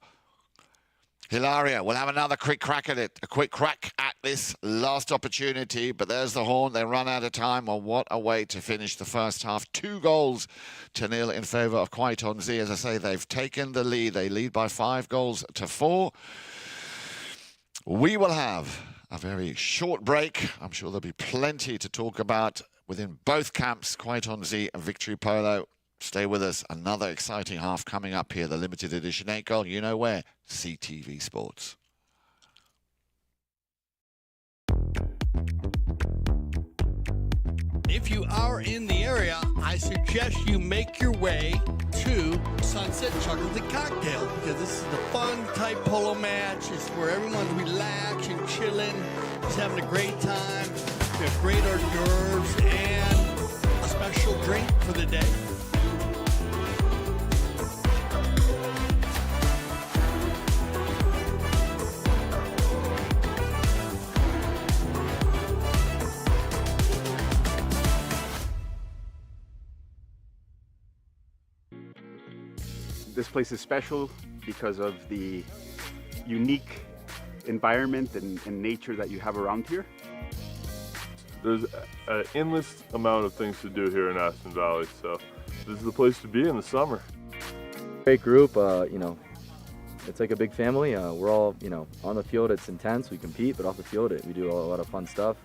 Hilario will have another quick crack at it. A quick crack at this last opportunity. But there's the horn. They run out of time. Well, what a way to finish the first half. 2-0 in favour of Quiet on Z. As I say, they've taken the lead. They lead by 5-4. We will have a very short break. I'm sure there'll be plenty to talk about within both camps, Quiet on Z and Victory Polo. Stay with us. Another exciting half coming up here. The limited edition 8-goal. You know where? CTV Sports. If you are in the area, I suggest you make your way to Sunset Chuckers and Cocktail, because this is the fun type polo match. It's where everyone's relaxed and chilling, just having a great time. We have great hors d'oeuvres and a special drink for the day. This place is special because of the unique environment and nature that you have around here. There's an endless amount of things to do here in Aspen Valley, so this is the place to be in the summer. Great group, you know, it's like a big family. We're all, you know, on the field it's intense, we compete, but off the field we do a lot of fun stuff.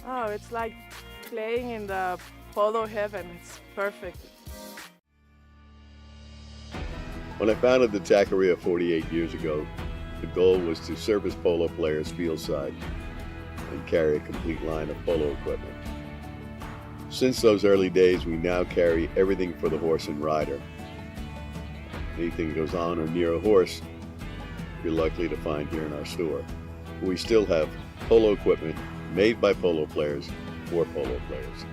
Oh, it's like playing in the polo heaven. It's perfect. When I founded the Taqueria 48 years ago, the goal was to service polo players fieldside and carry a complete line of polo equipment. Since those early days, we now carry everything for the horse and rider. Anything goes on or near a horse, you're likely to find here in our store. We still have polo equipment made by polo players for polo players.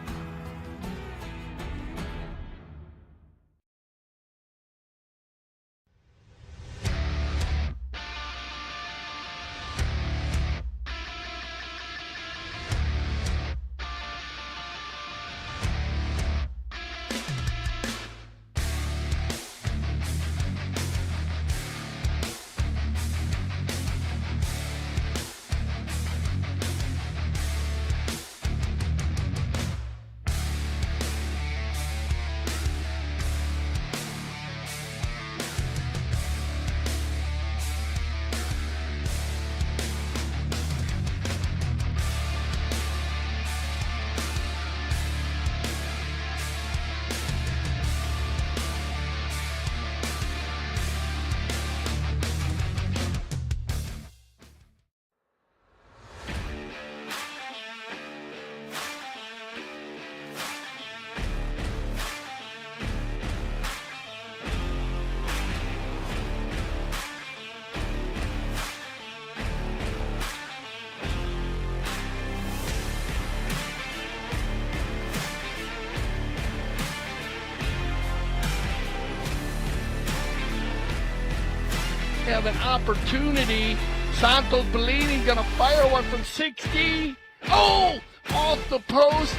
Have an opportunity. Santos Bellini gonna fire one from 60. Oh, off the post.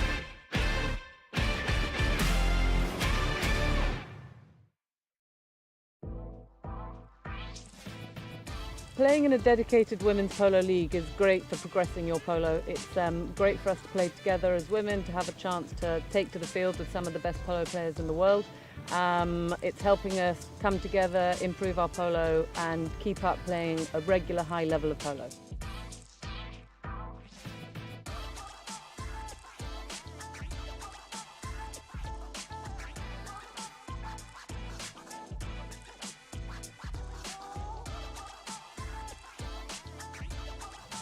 Playing in a dedicated women's polo league is great for progressing your polo. It's great for us to play together as women, to have a chance to take to the field with some of the best polo players in the world. It's helping us come together, improve our polo and keep up playing a regular high level of polo.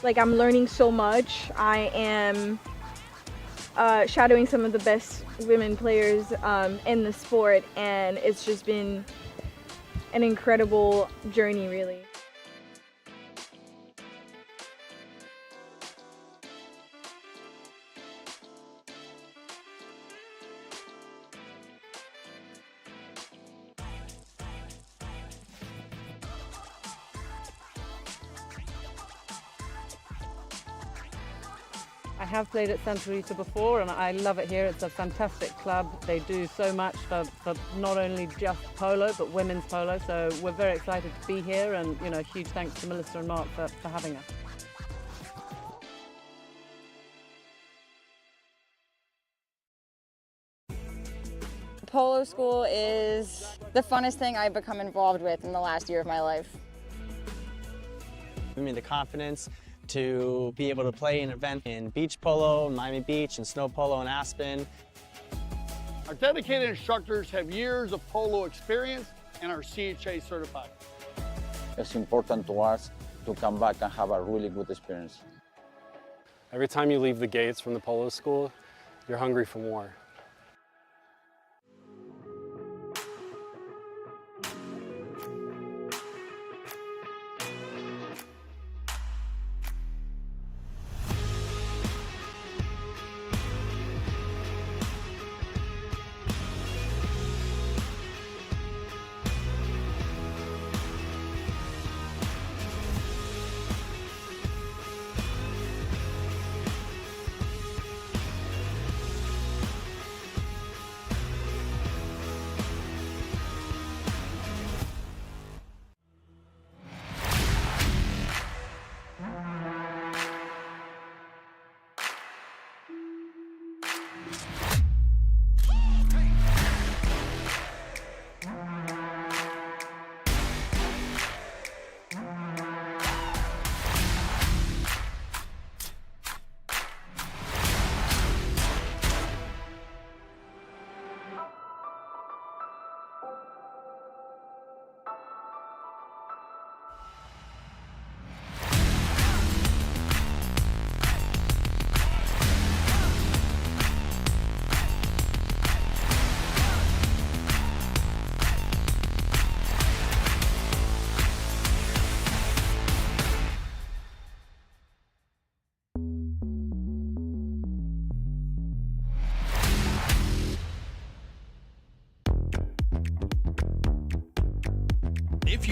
Like, I'm learning so much. I am shadowing some of the best women players in the sport, and it's just been an incredible journey, really. I have played at Santa Rita before and I love it here. It's a fantastic club. They do so much for not only just polo but women's polo, so we're very excited to be here, and you know, huge thanks to Melissa and Mark for having us. Polo school is the funnest thing I've become involved with in the last year of my life. Give me the confidence to be able to play an event in beach polo, Miami Beach, and snow polo in Aspen. Our dedicated instructors have years of polo experience and are CHA certified. It's important to us to come back and have a really good experience. Every time you leave the gates from the polo school, you're hungry for more.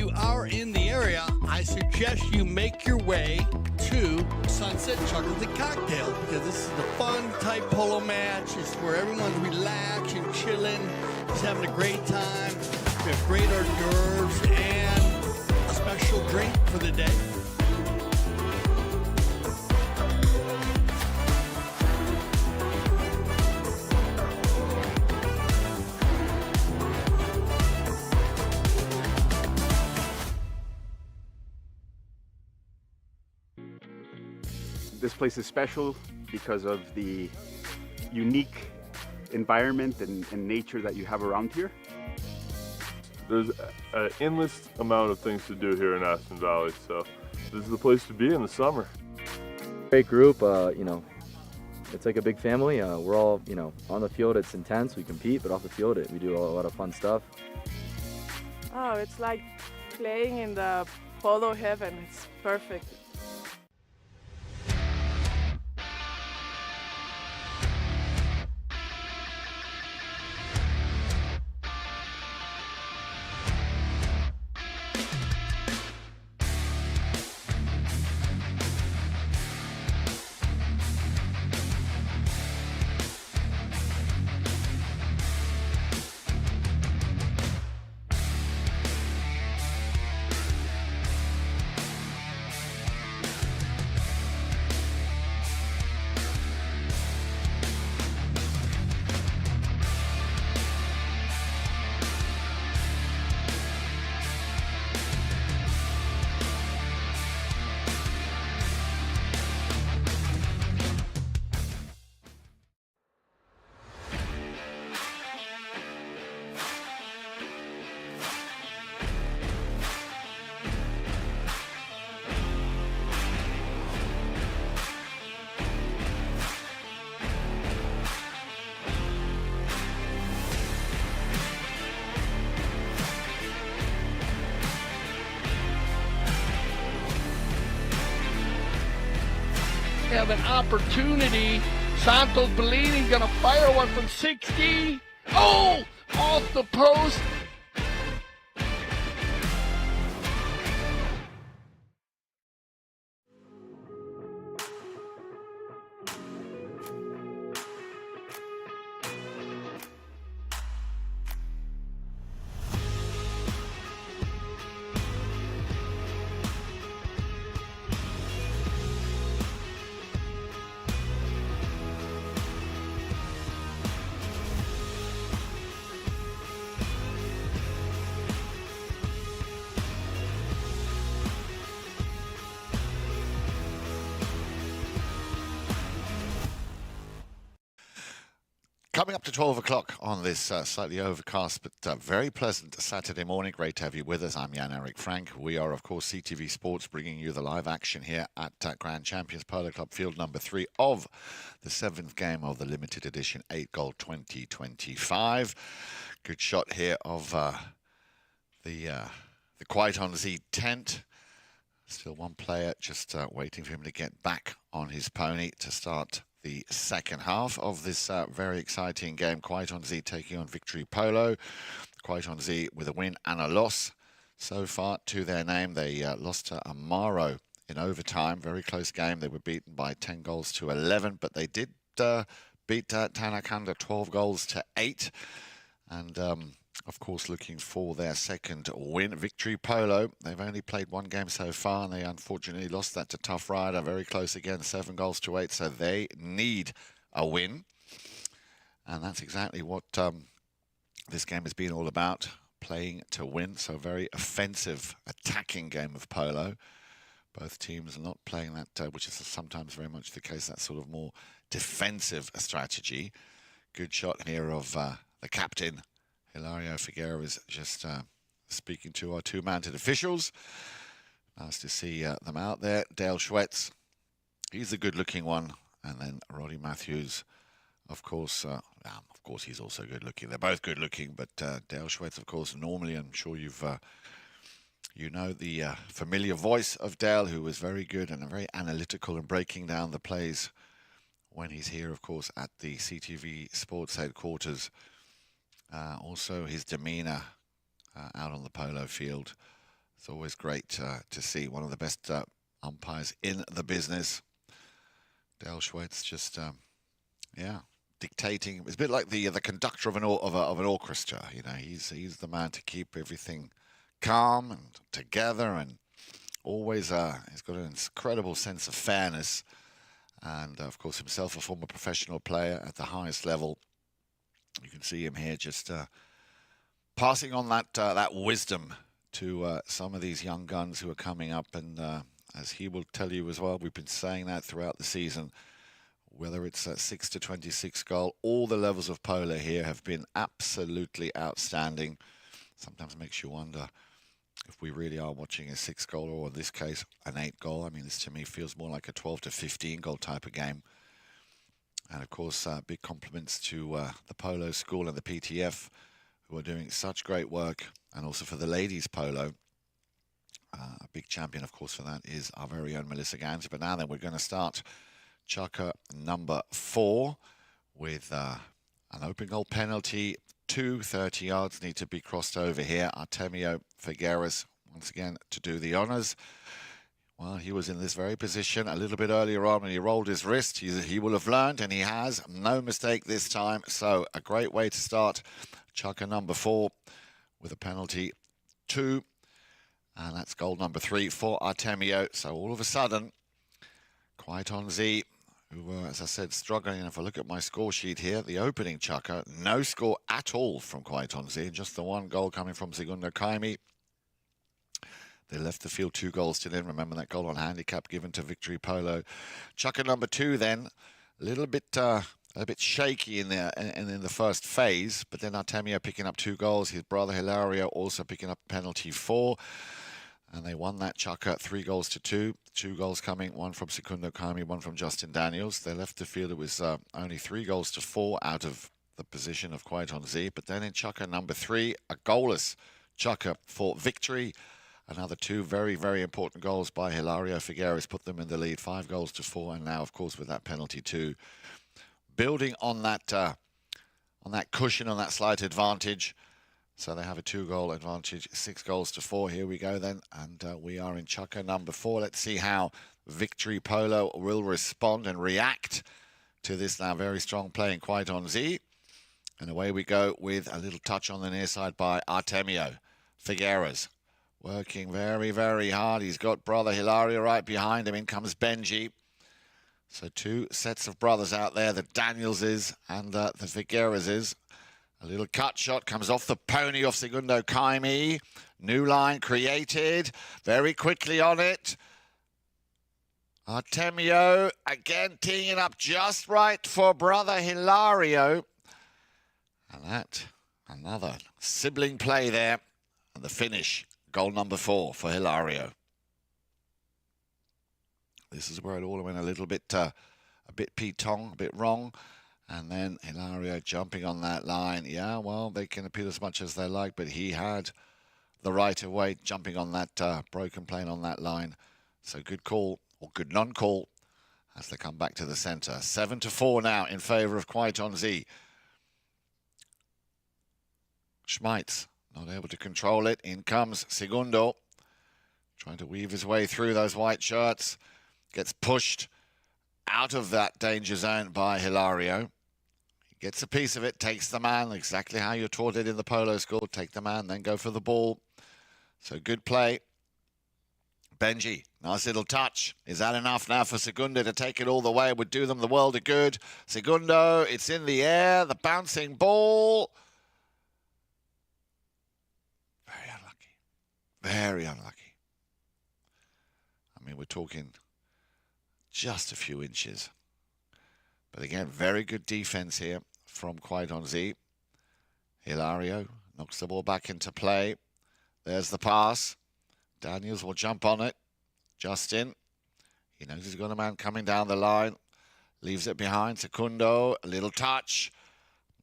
you are in the area, I suggest you make your way to Sunset Chuckles and Cocktail, because this is the fun type polo match. It's where everyone's relaxed and chilling, just having a great time. We have great hors d'oeuvres and a special drink for the day. This place is special because of the unique environment and nature that you have around here. There's an endless amount of things to do here in Aspen Valley, so this is the place to be in the summer. Great group, you know, it's like a big family. We're all, you know, on the field it's intense, we compete, but off the field we do a lot of fun stuff. Oh, it's like playing in the polo heaven. It's perfect. Have an opportunity. Santos Bellini gonna fire one from 60. Oh, off the post. Coming up to 12 o'clock on this slightly overcast but very pleasant Saturday morning. Great to have you with us. I'm Jan-Erik Frank. We are, of course, CTV Sports, bringing you the live action here at Grand Champions Polo Club Field number 3 of the 7th game of the limited edition 8 Gold 2025. Good shot here of the Quiet on Z tent. Still one player just waiting for him to get back on his pony to start the second half of this very exciting game. Quiet on Z taking on Victory Polo. Quiet on Z with a win and a loss so far to their name. They lost to Amaro in overtime. Very close game. They were beaten by 10 goals to 11, but they did beat Tanakanda 12 goals to 8. And of course, looking for their second win. Victory Polo, they've only played one game so far, and they unfortunately lost that to Tough Rider. Very close again, 7 goals to 8, so they need a win. And that's exactly what this game has been all about, playing to win. So very offensive, attacking game of polo. Both teams are not playing that, which is sometimes very much the case, that sort of more defensive strategy. Good shot here of the captain, Hilario Figueras, just speaking to our two-mounted officials. Nice to see them out there. Dale Schmeits, he's the good-looking one. And then Roddy Matthews, of course, he's also good-looking. They're both good-looking, but Dale Schmeits, of course, normally, I'm sure you've, you know, the familiar voice of Dale, who was very good and very analytical in breaking down the plays when he's here, of course, at the CTV Sports headquarters. Also, his demeanor out on the polo field. It's always great to see one of the best umpires in the business. Dale Schmeits just, dictating. It's a bit like the conductor of an orchestra. You know, he's the man to keep everything calm and together, and always he's got an incredible sense of fairness. And of course, himself a former professional player at the highest level. You can see him here just passing on that wisdom to some of these young guns who are coming up. And as he will tell you as well, we've been saying that throughout the season. Whether it's a 6 to 26 goal, all the levels of polo here have been absolutely outstanding. Sometimes makes you wonder if we really are watching a 6 goal, or in this case, an 8 goal. I mean, this to me feels more like a 12 to 15 goal type of game. And of course, big compliments to the Polo School and the PTF, who are doing such great work, and also for the ladies polo. A big champion, of course, for that is our very own Melissa Gans. But now then, we're going to start chukker number 4 with an open goal penalty. 30 yards need to be crossed over here. Artemio Figueras once again to do the honors. Well, he was in this very position a little bit earlier on when he rolled his wrist. He will have learned, and he has. No mistake this time. So a great way to start chukker number 4 with a penalty 2. And that's goal number 3 for Artemio. So all of a sudden, Kwaitonzi, who were, as I said, struggling. And if I look at my score sheet here, the opening chukker, no score at all from Kwaitonzi, just the 1 goal coming from Segundo Caimi. They left the field 2 goals to them. Remember that goal on handicap given to Victory Polo. Chukker number 2 then, a little bit shaky in the first phase, but then Artemio picking up 2 goals. His brother Hilario also picking up penalty 4. And they won that chukker 3 goals to 2. 2 goals coming, 1 from Segundo Caimi, 1 from Justin Daniels. They left the field. It was only 3 goals to 4 out of the position of Kwaitonzi. But then in chukker number 3, a goalless chukker for Victory. Another 2 very, very important goals by Hilario Figueras put them in the lead, 5 goals to 4. And now, of course, with that penalty 2, building on that cushion, on that slight advantage. So they have a 2-goal advantage, 6 goals to 4. Here we go then, and we are in chukker number 4. Let's see how Victory Polo will respond and react to this now very strong play in Kwaitonzi. And away we go with a little touch on the near side by Artemio Figueras. Working very, very hard. He's got brother Hilario right behind him. In comes Benji. So 2 sets of brothers out there, the Danielses and the Figuerases. A little cut shot comes off the pony of Segundo Caimi. New line created. Very quickly on it. Artemio again teeing it up just right for brother Hilario. And that, another sibling play there. And the finish, goal number 4 for Hilario. This is where it all went a little bit, a bit pitong, a bit wrong. And then Hilario jumping on that line. Yeah, well, they can appeal as much as they like, but he had the right of way jumping on that broken plane on that line. So good call, or good non-call, as they come back to the centre. 7 to 4 now in favour of Kwaitonzi. Schmeits not able to control it. In comes Segundo, trying to weave his way through those white shirts. Gets pushed out of that danger zone by Hilario. He gets a piece of it, takes the man, exactly how you're taught it in the polo school. Take the man, then go for the ball. So good play. Benji, nice little touch. Is that enough now for Segundo to take it all the way? It would do them the world of good. Segundo, it's in the air, the bouncing ball. Very unlucky. Very unlucky. I mean, we're talking just a few inches. But again, very good defense here from Kwaitonzi. Hilario knocks the ball back into play. There's the pass. Daniels will jump on it. Justin, he knows he's got a man coming down the line. Leaves it behind. Segundo, a little touch.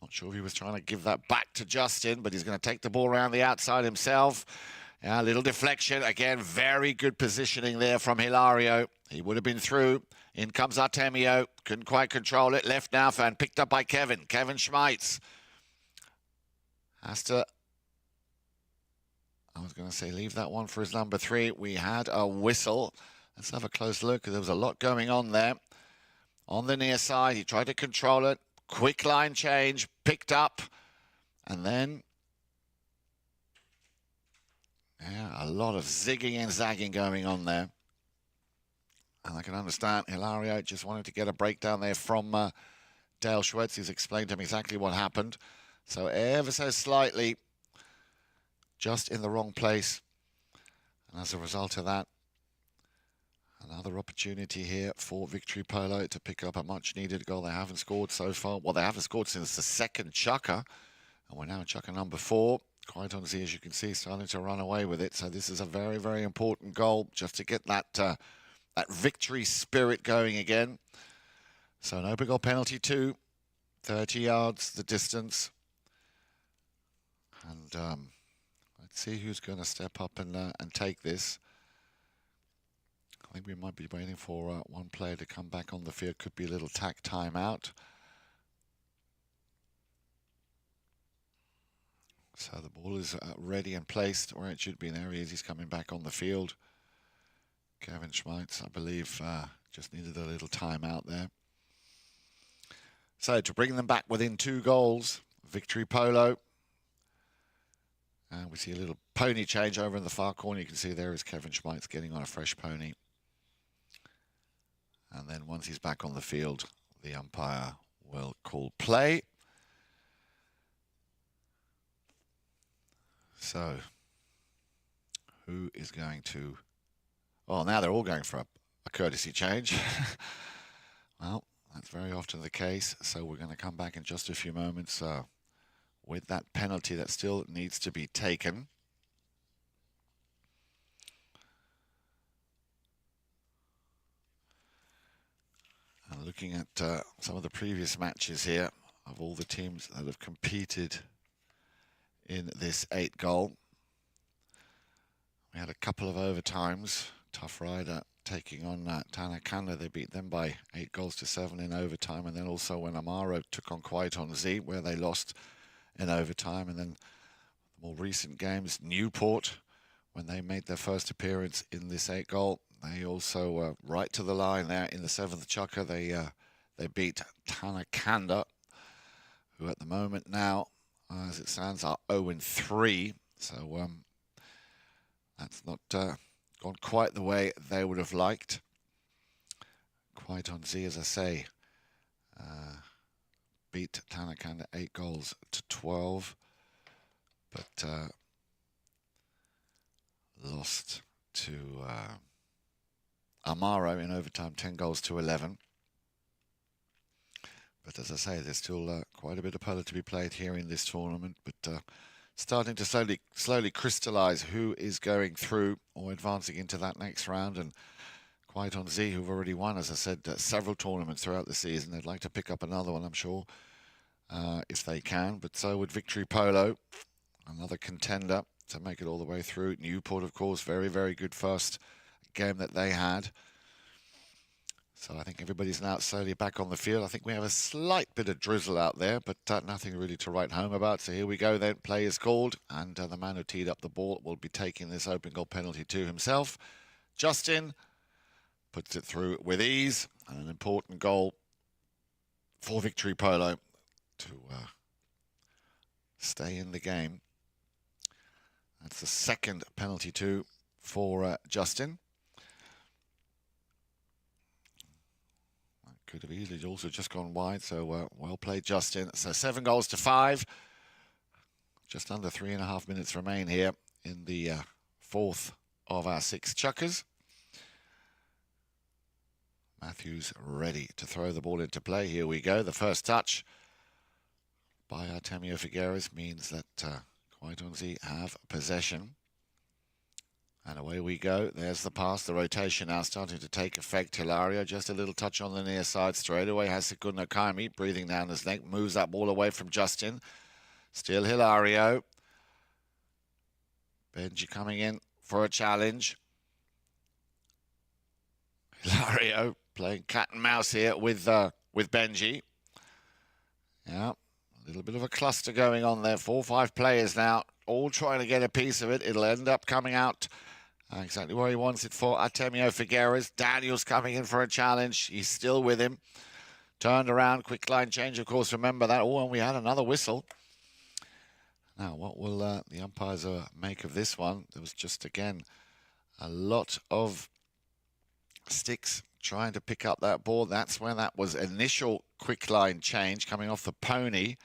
Not sure if he was trying to give that back to Justin, but he's going to take the ball around the outside himself. Yeah, a little deflection. Again, very good positioning there from Hilario. He would have been through. In comes Artemio. Couldn't quite control it. Left now and picked up by Kevin. Kevin Schmeits has to I was going to say leave that one for his number 3. We had a whistle. Let's have a close look. There was a lot going on there. On the near side, he tried to control it. Quick line change, picked up. And then, yeah, a lot of zigging and zagging going on there. And I can understand Hilario just wanted to get a breakdown there from Dale Schmeits. He's explained to him exactly what happened. So ever so slightly, just in the wrong place. And as a result of that, another opportunity here for Victory Polo to pick up a much-needed goal. They haven't scored so far. Well, they haven't scored since the second chukker. And we're now chukker number 4. Quite honestly, as you can see, starting to run away with it. So this is a very, very important goal just to get that that victory spirit going again. So an open goal penalty 2. 30 yards, the distance. And let's see who's going to step up and take this. I think we might be waiting for one player to come back on the field. Could be a little tack time out. So the ball is ready and placed where it should be. There he is. He's coming back on the field. Kevin Schmeits, I believe, just needed a little time out there. So to bring them back within 2 goals, Victory Polo. And we see a little pony change over in the far corner. You can see there is Kevin Schmeits getting on a fresh pony. And then once he's back on the field, the umpire will call play. So, who is going to... Well, now they're all going for a courtesy change. Well, that's very often the case. So we're going to come back in just a few moments with that penalty that still needs to be taken. And looking at some of the previous matches here of all the teams that have competed in this 8 goal. We had a couple of overtimes. Tough Rider taking on Tanakanda. They beat them by 8-7 in overtime. And then also when Amaro took on Kwaiton Z, where they lost in overtime. And then the more recent games, Newport, when they made their first appearance in this 8 goal, they also right to the line there in the 7th chukker. They beat Tanakanda, who at the moment now, as it stands, are 0-3. So that's not gone quite the way they would have liked. Kwaiton Z, as I say, beat Tanakanda 8-12, but lost to Amaro in overtime 10-11. But as I say, there's still quite a bit of polo to be played here in this tournament, but starting to slowly crystallize who is going through or advancing into that next round. And Kwaiton Z, who've already won, as I said, several tournaments throughout the season. They'd like to pick up another one, I'm sure, if they can. But so would Victory Polo, another contender to make it all the way through. Newport, of course, very, very good first game that they had. So I think everybody's now slowly back on the field. I think we have a slight bit of drizzle out there, but nothing really to write home about. So here we go then. Play is called, and the man who teed up the ball will be taking this open goal penalty to himself. Justin puts it through with ease, and an important goal for Victory Polo to stay in the game. That's the second penalty too for Justin. Could have easily also just gone wide, so well played, Justin. So 7-5. Just under 3.5 minutes remain here in the 4th of our 6 chukkers. Matthews ready to throw the ball into play. Here we go. The first touch by Artemio Figueras means that Kwaiton Z have possession. And away we go. There's the pass. The rotation now starting to take effect. Hilario, just a little touch on the near side. Straight away has Segundo Caimi breathing down his neck. Moves that ball away from Justin. Still Hilario. Benji coming in for a challenge. Hilario playing cat and mouse here with Benji. Yeah, a little bit of a cluster going on there. 4 or 5 players now all trying to get a piece of it. It'll end up coming out exactly where he wants it for Artemio Figueras. Daniels coming in for a challenge. He's still with him. Turned around, quick line change, of course, remember that. Oh, and we had another whistle. Now, what will the umpires make of this one? There was just, again, a lot of sticks trying to pick up that ball. That's when that was initial quick line change coming off the pony.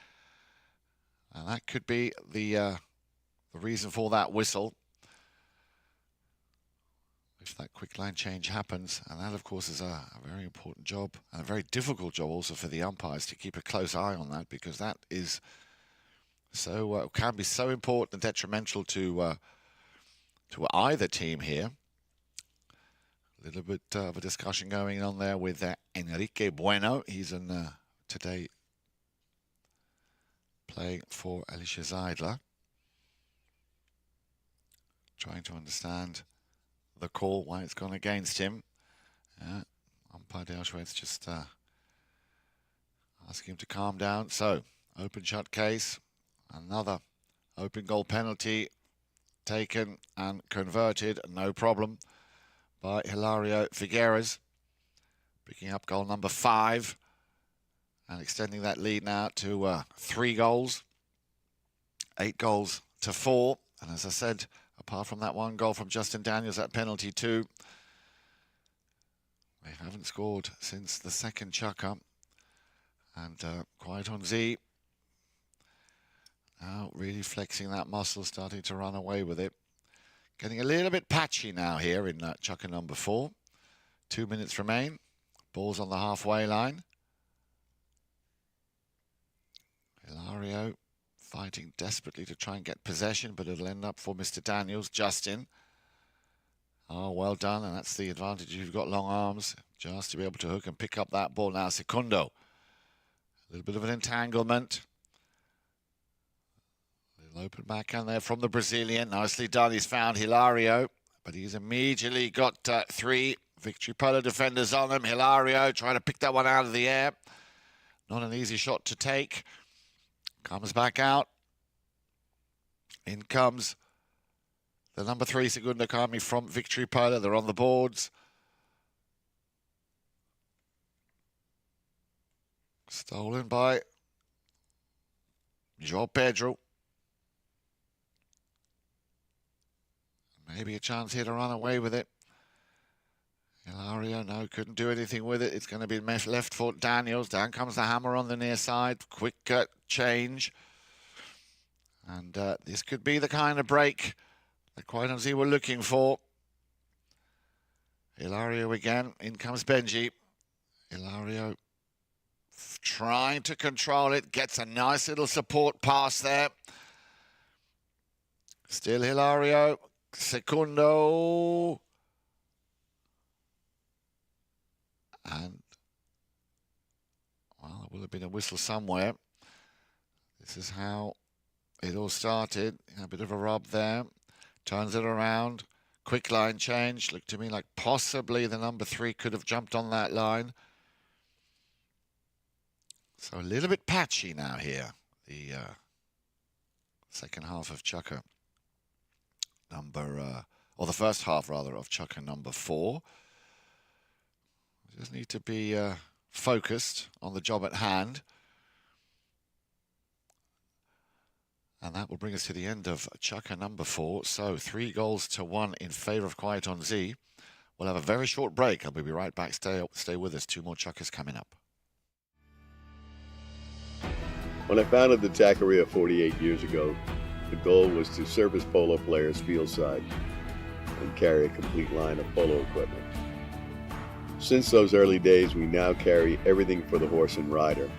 And that could be the reason for that whistle. If that quick line change happens, and that of course is a very important job and a very difficult job also for the umpires to keep a close eye on that, because that is so can be so important and detrimental to either team here. A little bit of a discussion going on there with Enrique Bueno. He's in today playing for Alecia Seidler, trying to understand the call, why it's gone against him. Umpire Schmeits just asking him to calm down. So, open shut case, another open goal penalty taken and converted, no problem, by Hilario Figueras, picking up goal number 5 and extending that lead now to 3 goals, 8 goals to 4. And as I said, apart from that one goal from Justin Daniels, that penalty too, they haven't scored since the second chucker. And Quiet on Z now really flexing that muscle, starting to run away with it. Getting a little bit patchy now here in chucker number 4. 2 minutes remain. Ball's on the halfway line. Hilario fighting desperately to try and get possession, but it'll end up for Mr. Daniels. Justin. Oh, well done, and that's the advantage. You've got long arms just to be able to hook and pick up that ball. Now, Segundo. A little bit of an entanglement. A little open backhand there from the Brazilian. Nicely done. He's found Hilario, but he's immediately got 3 Victory Polo defenders on him. Hilario trying to pick that one out of the air. Not an easy shot to take. Comes back out. In comes the number 3 Segundo Caimi from Victory Polo. They're on the boards. Stolen by Joao Pedro. Maybe a chance here to run away with it. Hilario, no, couldn't do anything with it. It's going to be left foot Daniels. Down comes the hammer on the near side. Quick change. And this could be the kind of break that Quiet on Z were looking for. Hilario again. In comes Benji. Hilario trying to control it. Gets a nice little support pass there. Still Hilario. Segundo. And, well, there will have been a whistle somewhere. This is how it all started. A bit of a rub there. Turns it around. Quick line change. Looked to me like possibly the number 3 could have jumped on that line. So a little bit patchy now here. The second half of chucker number, or the first half rather of chucker number 4. Just need to be focused on the job at hand. And that will bring us to the end of chucker number 4. So 3 goals to 1 in favour of Quiet on Z. We'll have a very short break and we'll be right back. Stay with us. 2 more chuckers coming up. When I founded the Taqueria 48 years ago, the goal was to service polo players fieldside and carry a complete line of polo equipment. Since those early days, we now carry everything for the horse and rider.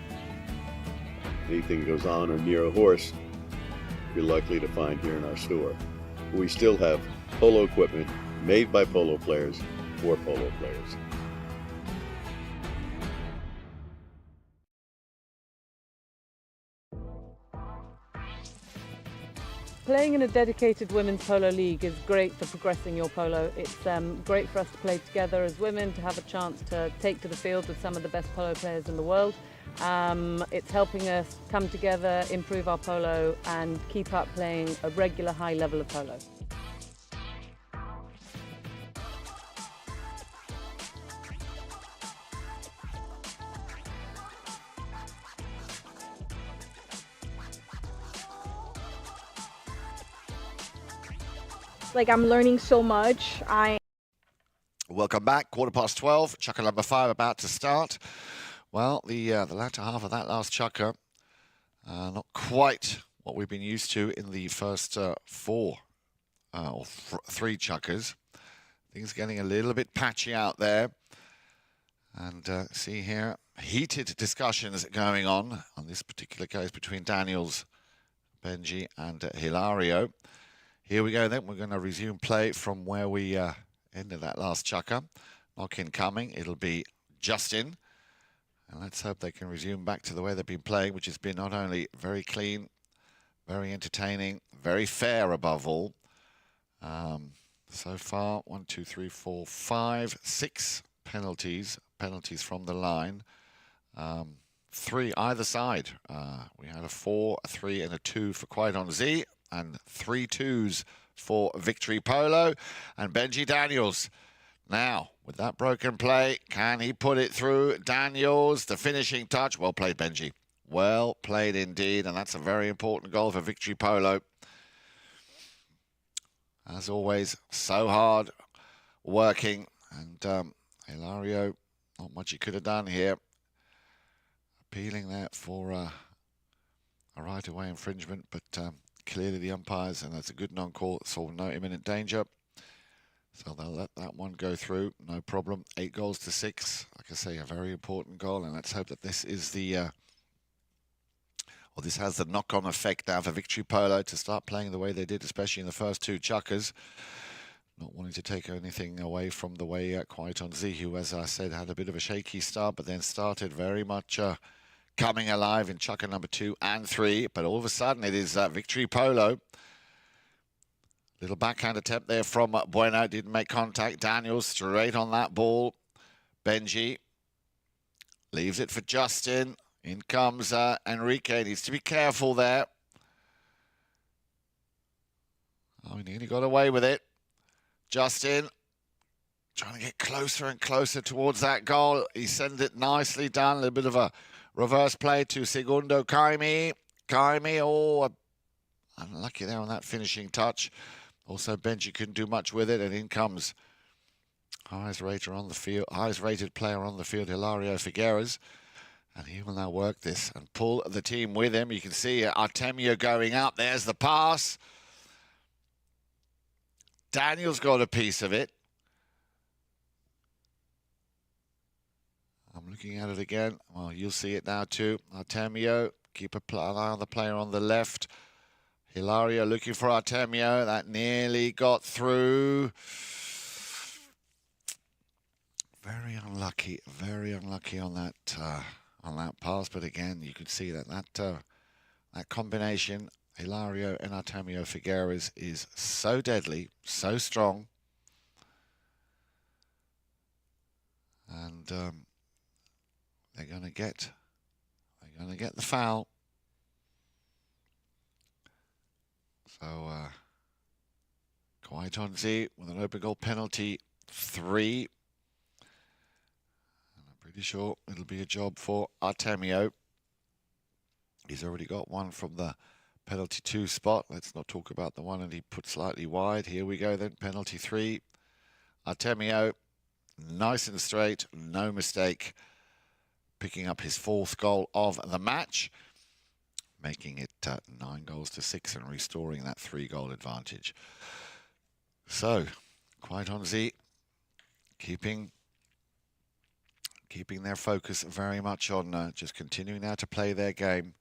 Anything that goes on or near a horse, you're likely to find here in our store. We still have polo equipment made by polo players for polo players. Playing in a dedicated women's polo league is great for progressing your polo. It's great for us to play together as women, to have a chance to take to the field with some of the best polo players in the world. It's helping us come together, improve our polo and keep up playing a regular high level of polo. Like, I'm learning so much. Welcome back. 12:15. Chukker number 5 about to start. Well, the latter half of that last chukker, not quite what we've been used to in the first 4 or 3 chukkers. Things getting a little bit patchy out there. And see here, heated discussions going on this particular case between Daniels, Benji and Hilario. Here we go then. We're going to resume play from where we ended that last chukker. Knock in coming. It'll be Justin. And let's hope they can resume back to the way they've been playing, which has been not only very clean, very entertaining, very fair above all. So far, 1, 2, 3, 4, 5, 6 penalties. Penalties from the line. 3 either side. We had a 4, a 3 and a 2 for Quite on Z. And 3 2s for Victory Polo. And Benji Daniels. Now, with that broken play, can he put it through? Daniels, the finishing touch. Well played, Benji. Well played indeed. And that's a very important goal for Victory Polo. As always, so hard working. And Hilario, not much he could have done here. Appealing there for a right-of-way infringement. But clearly the umpires, and that's a good non-call, saw no imminent danger. So they'll let that one go through, no problem. 8 goals to 6. Like I say, a very important goal, and let's hope that this is the, this has the knock-on effect now for Victory Polo to start playing the way they did, especially in the first 2 chukkers. Not wanting to take anything away from the way Quite on Z, who, as I said, had a bit of a shaky start, but then started very much coming alive in chukker number 2 and 3. But all of a sudden, it is Victory Polo. Little backhand attempt there from Bueno. Didn't make contact. Daniels straight on that ball. Benji leaves it for Justin. In comes Enrique. Needs to be careful there. Oh, he nearly got away with it. Justin trying to get closer and closer towards that goal. He sends it nicely down. A little bit of a reverse play to Segundo Caimi. Caimi, oh, unlucky there on that finishing touch. Also, Benji couldn't do much with it, and in comes highest rated player on the field, Hilario Figueras. And he will now work this and pull the team with him. You can see Artemio going up. There's the pass. Daniels got a piece of it. I'm looking at it again. Well, you'll see it now too. Artemio, keep an eye on the player on the left. Hilario looking for Artemio. That nearly got through. Very unlucky on that pass. But again, you could see that that combination, Hilario and Artemio Figueras, is so deadly, so strong. And they're going to get the foul. So Quite on Z with an open goal penalty 3. And I'm pretty sure it'll be a job for Artemio. He's already got one from the penalty 2 spot. Let's not talk about the one and he put slightly wide. Here we go then, penalty 3. Artemio, nice and straight, no mistake. Picking up his 4th goal of the match. Making it 9 goals to 6 and restoring that 3-goal advantage. So, Quite on Z, keeping their focus very much on just continuing now to play their game.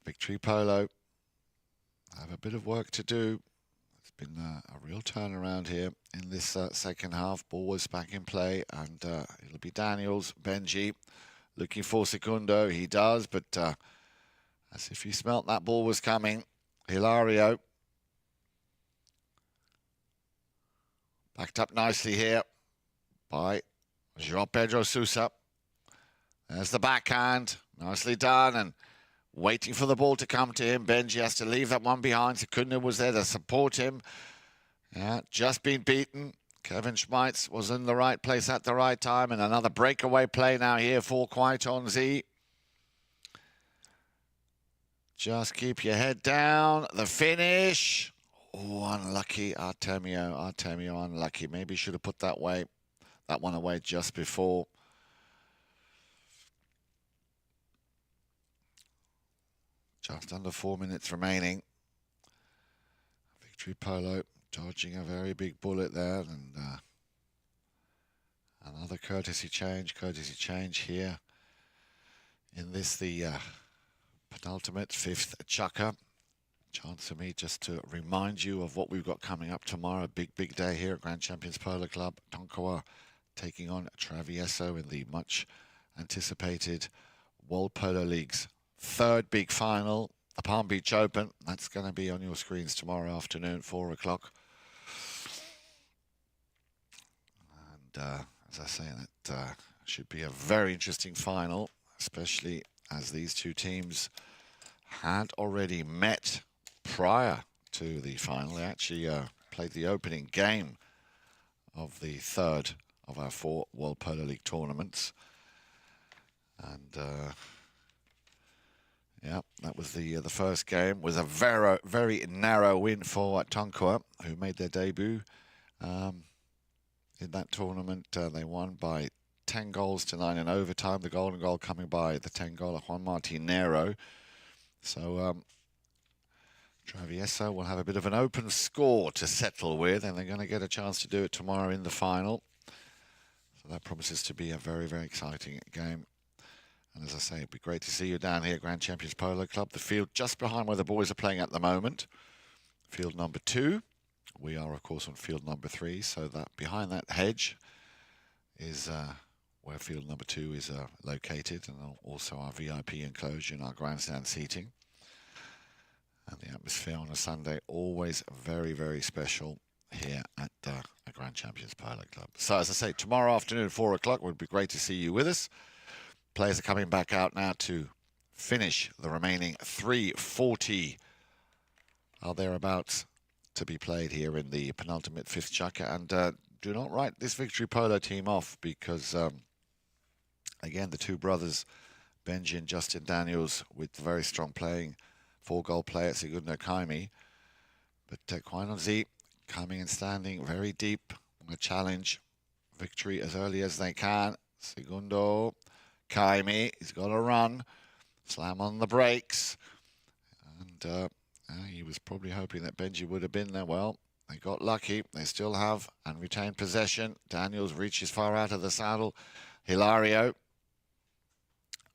Victory Polo have a bit of work to do. It's been a real turnaround here in this second half. Ball was back in play, and it'll be Daniels, Benji, looking for Segundo. He does, but as if he smelt that ball was coming. Hilario Backed up nicely here by Joao Pedro Souza. There's the backhand. Nicely done. And waiting for the ball to come to him. Benji has to leave that one behind. Segundo was there to support him. Yeah, just been beaten. Kevin Schmeits was in the right place at the right time. And another breakaway play now here for Kwaiton Z. Just keep your head down. The finish. Oh, unlucky. Artemio unlucky. Maybe should have put that one away just before. Just under 4 minutes remaining. Victory Polo dodging a very big bullet there. And another courtesy change here. In this, the penultimate, fifth chukker. Chance for me just to remind you of what we've got coming up tomorrow. Big day here at Grand Champions Polo Club. Tonkawa taking on Travieso in the much anticipated World Polo League's third big final, the Palm Beach Open. That's going to be on your screens tomorrow afternoon, 4 o'clock. And as I say, that should be a very interesting final, especially as these two teams had already met prior to the final. They actually played the opening game of the third of our 4 World Polo League tournaments. And yeah, that was the first game. Was a very narrow win for Tonkawa, who made their debut in that tournament. They won by 10 goals to 9 in overtime. The golden goal coming by the 10 goal of Juan Martinero. So Travieso will have a bit of an open score to settle with, and they're going to get a chance to do it tomorrow in the final. So that promises to be a very exciting game. And as I say, it'd be great to see you down here at Grand Champions Polo Club. The field just behind where the boys are playing at the moment. Field number 2. We are, of course, on field number 3. So that behind that hedge is where field number 2 is located, and also our VIP enclosure and our grandstand seating. And the atmosphere on a Sunday, always very special here at Grand Champions Polo Club. So as I say, tomorrow afternoon, 4 o'clock, would be great to see you with us. Players are coming back out now to finish the remaining 340 are thereabouts to be played here in the penultimate 5th chukker. And do not write this Victory Polo team off, because again, the two brothers, Benji and Justin Daniels, with very strong playing, 4-goal play at Segundo Caimi. But Kwaiton Z coming and standing very deep on a challenge. Victory as early as they can. Segundo Caimi, he's got to run. Slam on the brakes. And he was probably hoping that Benji would have been there. Well, they got lucky. They still have and retain possession. Daniels reaches far out of the saddle. Hilario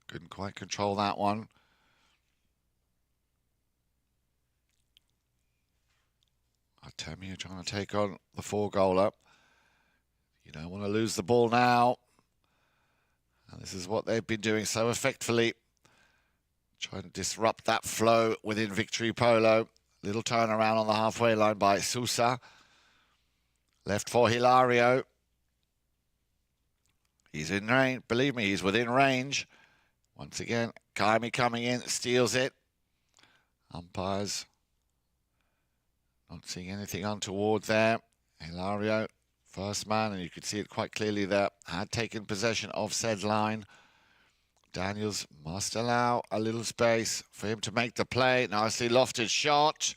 couldn't quite control that one. Artemio trying to take on the 4-goaler. You don't want to lose the ball now. And this is what they've been doing so effectively. Trying to disrupt that flow within Victory Polo. Little turnaround on the halfway line by Souza. Left for Hilario. He's in range. Believe me, he's within range. Once again, Caimi coming in, steals it. Umpires not seeing anything untoward there. Hilario, first man, and you could see it quite clearly there, had taken possession of said line. Daniels must allow a little space for him to make the play. Nicely lofted shot.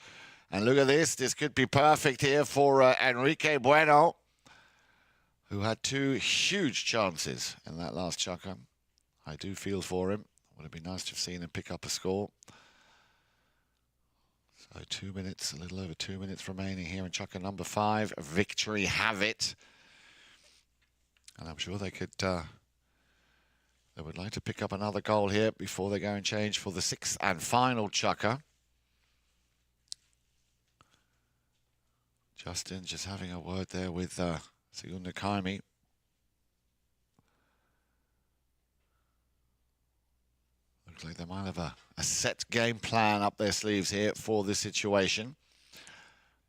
And look at this. This could be perfect here for Enrique Bueno, who had 2 huge chances in that last chukker. I do feel for him. Would have been nice to have seen him pick up a score. So 2 minutes, a little over 2 minutes remaining here in chukker number 5. Victory have it. And I'm sure they could... They would like to pick up another goal here before they go and change for the 6th and final chukker. Justin just having a word there with Segundo Caimi. Looks like they might have a set game plan up their sleeves here for this situation.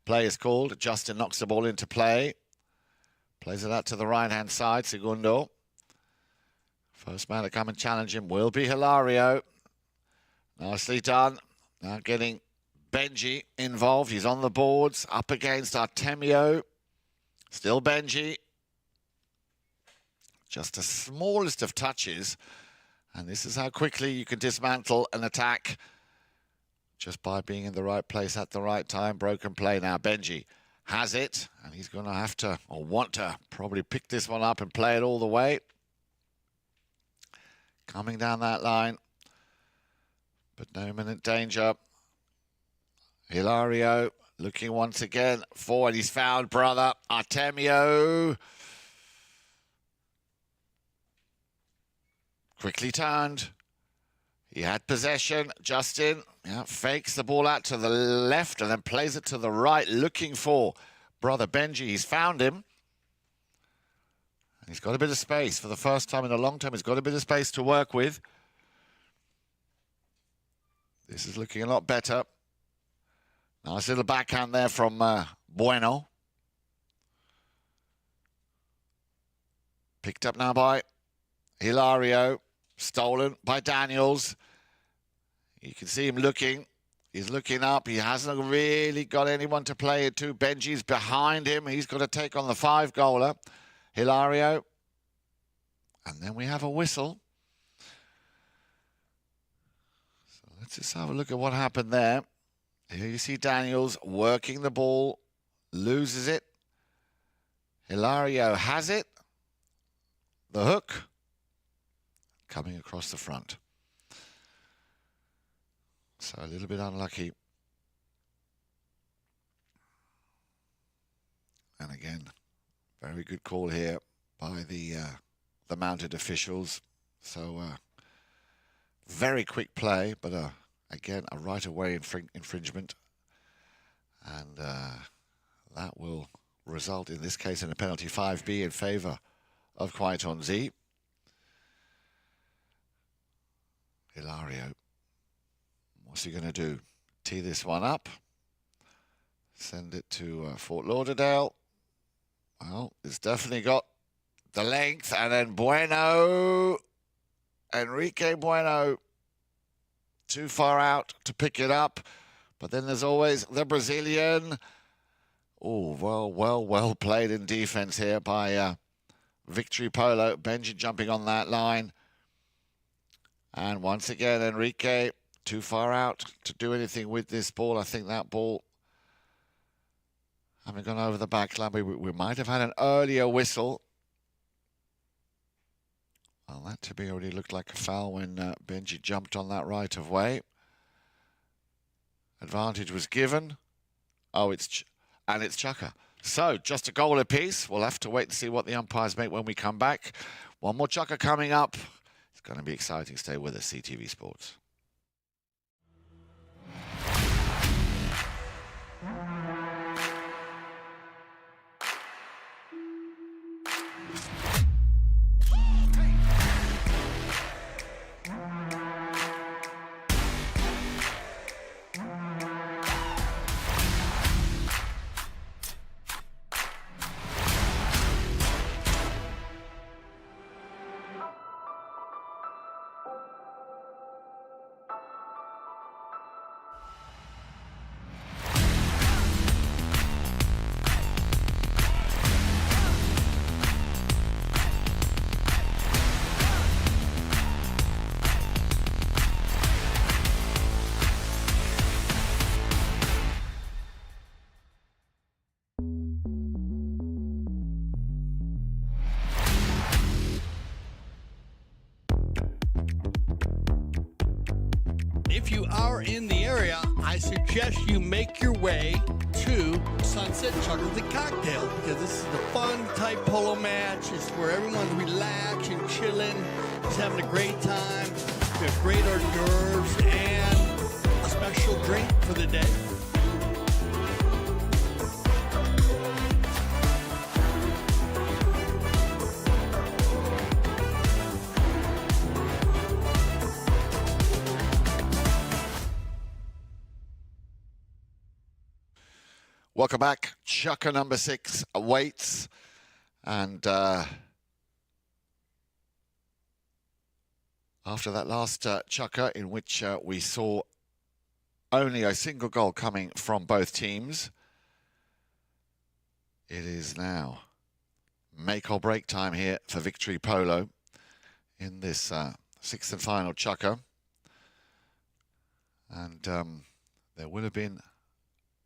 Play is called. Justin knocks the ball into play. Plays it out to the right-hand side, Segundo. First man to come and challenge him will be Hilario. Nicely done. Now getting Benji involved. He's on the boards, up against Artemio. Still Benji. Just the smallest of touches. And this is how quickly you can dismantle an attack just by being in the right place at the right time. Broken play now. Benji has it, and he's going to have to, or want to, probably pick this one up and play it all the way. Coming down that line, but no imminent danger. Hilario looking once again forward. He's found brother Artemio. Quickly turned. He had possession. Justin fakes the ball out to the left and then plays it to the right, looking for brother Benji. He's found him. And he's got a bit of space. For the first time in a long time, he's got a bit of space to work with. This is looking a lot better. Nice little backhand there from Bueno. Picked up now by Hilario. Stolen by Daniels. You can see him looking. He's looking up. He hasn't really got anyone to play it to. Benji's behind him. He's got to take on the 5-goaler. Hilario. And then we have a whistle. So let's just have a look at what happened there. Here you see Daniels working the ball. Loses it. Hilario has it. The hook. Coming across the front. So a little bit unlucky. And again, very good call here by the mounted officials. So very quick play, but again, a right-of-way infringement. And that will result, in this case, in a penalty 5B in favour of Kwaitonzi. Hilario, what's he going to do? Tee this one up. Send it to Fort Lauderdale. Well, it's definitely got the length. And then Bueno, Enrique Bueno, too far out to pick it up. But then there's always the Brazilian. Oh, well played in defense here by Victory Polo. Benji jumping on that line. And once again, Enrique, too far out to do anything with this ball. I think that ball, having gone over the back line, we might have had an earlier whistle. Well, that to me already looked like a foul when Benji jumped on that right of way. Advantage was given. Oh, it's Chaka. So, just a goal apiece. We'll have to wait and see what the umpires make when we come back. One more Chaka coming up. It's going to be exciting. Stay with us, CTV Sports. If you are in the area, I suggest you make your way to Sunset Chocolate and Cocktail, because this is the fun type polo match. It's where everyone's relaxing, chilling, just having a great time. We have great hors d'oeuvres and a special drink for the day. Welcome back. Chukka number 6 awaits. And after that last chukker, in which we saw only a single goal coming from both teams, it is now make or break time here for Victory Polo in this sixth and final chukker. And there would have been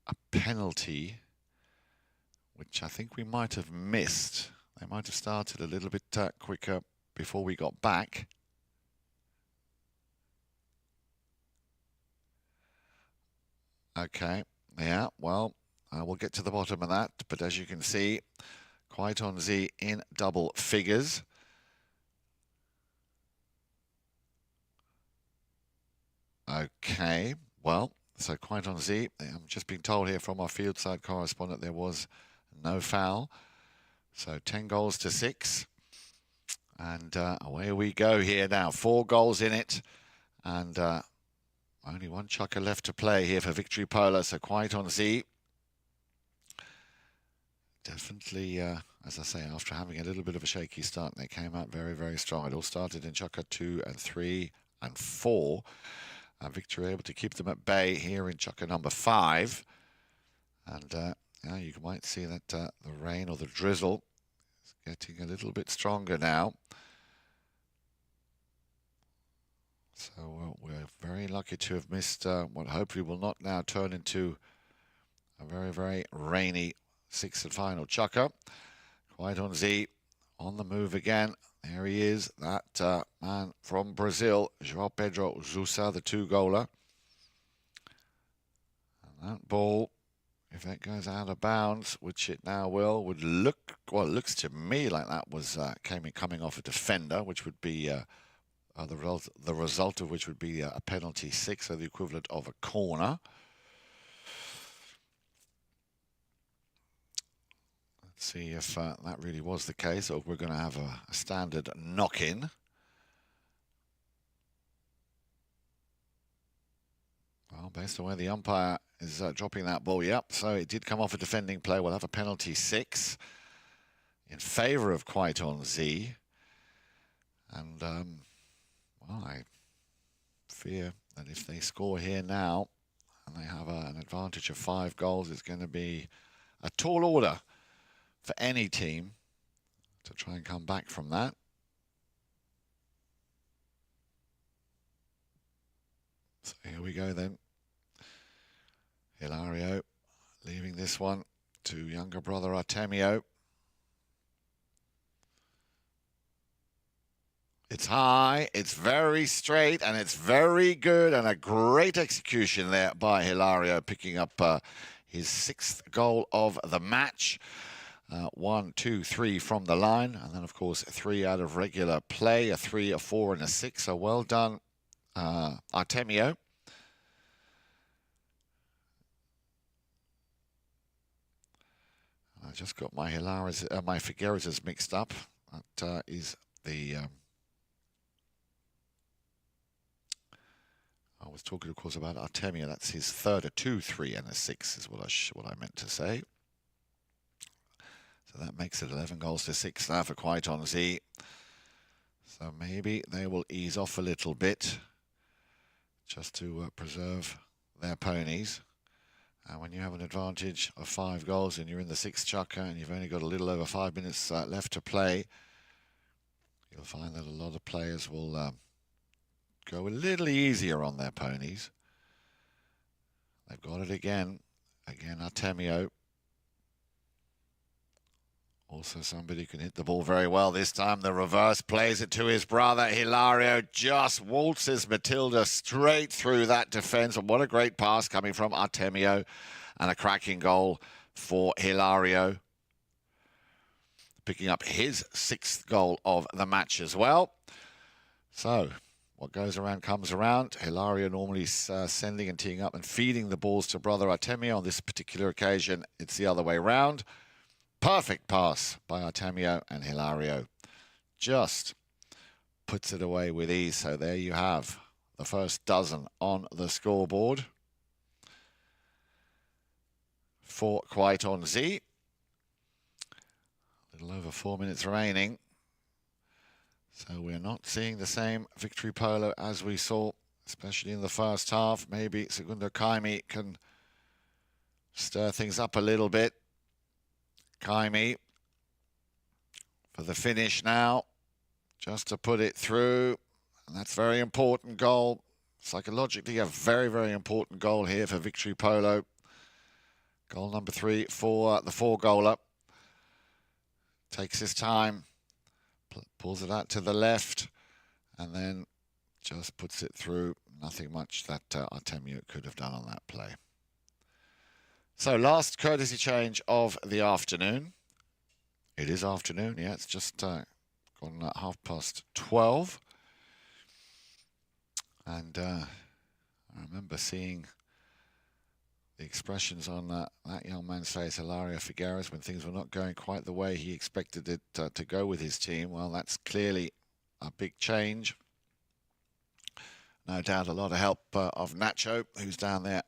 a penalty, which I think we might have missed. They might have started a little bit quicker before we got back. Okay, yeah, well, we'll get to the bottom of that. But as you can see, quite on Z in double figures. Okay, well, so quite on Z. I'm just being told here from our field side correspondent there was no foul. So 10 goals to 6. And away we go here now. 4 goals in it. And only one chukker left to play here for Victory Polo, so quite on Z. Definitely, as I say, after having a little bit of a shaky start, they came out very, very strong. It all started in chukker 2 and 3 and 4. Victory able to keep them at bay here in chukker number 5. And yeah, you might see that the rain or the drizzle is getting a little bit stronger now. So we're very lucky to have missed what hopefully will not now turn into a very, very rainy sixth and final chukker. Quite on Z, on the move again. There he is, that man from Brazil, Joao Pedro Souza, the 2-goaler. And that ball, if that goes out of bounds, which it now will, would look, well, it looks to me like that was coming off a defender, which would be the result of which would be a penalty 6, so the equivalent of a corner. Let's see if that really was the case, or if we're going to have a standard knock-in. Well, based on where the umpire is dropping that ball, yep, so it did come off a defending play. We'll have a penalty 6 in favour of Quite on Z. And well, I fear that if they score here now and they have an advantage of 5 goals, it's going to be a tall order for any team to try and come back from that. So here we go then. Hilario leaving this one to younger brother Artemio. It's high, it's very straight, and it's very good, and a great execution there by Hilario, picking up his 6th goal of the match. 1, 2, 3 from the line, and then of course 3 out of regular play, a 3, a 4, and a 6. So well done, Artemio. I just got my my Figueras mixed up. That is the. I was talking, of course, about Artemio. That's his 3rd, a 2, 3, and a 6 is what I meant to say. So that makes it 11 goals to 6 now for Quite on Z. So maybe they will ease off a little bit just to preserve their ponies. And when you have an advantage of 5 goals and you're in the 6th chukker and you've only got a little over 5 minutes left to play, you'll find that a lot of players will go a little easier on their ponies. They've got it again. Again, Artemio. Also somebody who can hit the ball very well. This time the reverse, plays it to his brother. Hilario just waltzes Matilda straight through that defence. And what a great pass coming from Artemio. And a cracking goal for Hilario, picking up his 6th goal of the match as well. So what goes around comes around. Hilario normally sending and teeing up and feeding the balls to brother Artemio. On this particular occasion, it's the other way round. Perfect pass by Artemio, and Hilario just puts it away with ease. So there you have the first dozen on the scoreboard for Quite on Z. A little over 4 minutes remaining. So we're not seeing the same victory polo as we saw, especially in the first half. Maybe Segundo Caimi can stir things up a little bit. Caimi for the finish now, just to put it through. And that's very important goal. Psychologically, a very, very important goal here for victory polo. Goal number 3 for the 4-goaler. Takes his time, pulls it out to the left, and then just puts it through. Nothing much that Artemio could have done on that play. So last courtesy change of the afternoon. It is afternoon, yeah, it's just gone 12:30. And I remember seeing the expressions on that young man's face, Hilario Figueras, when things were not going quite the way he expected it to go with his team. Well, that's clearly a big change. No doubt a lot of help of Nacho, who's down there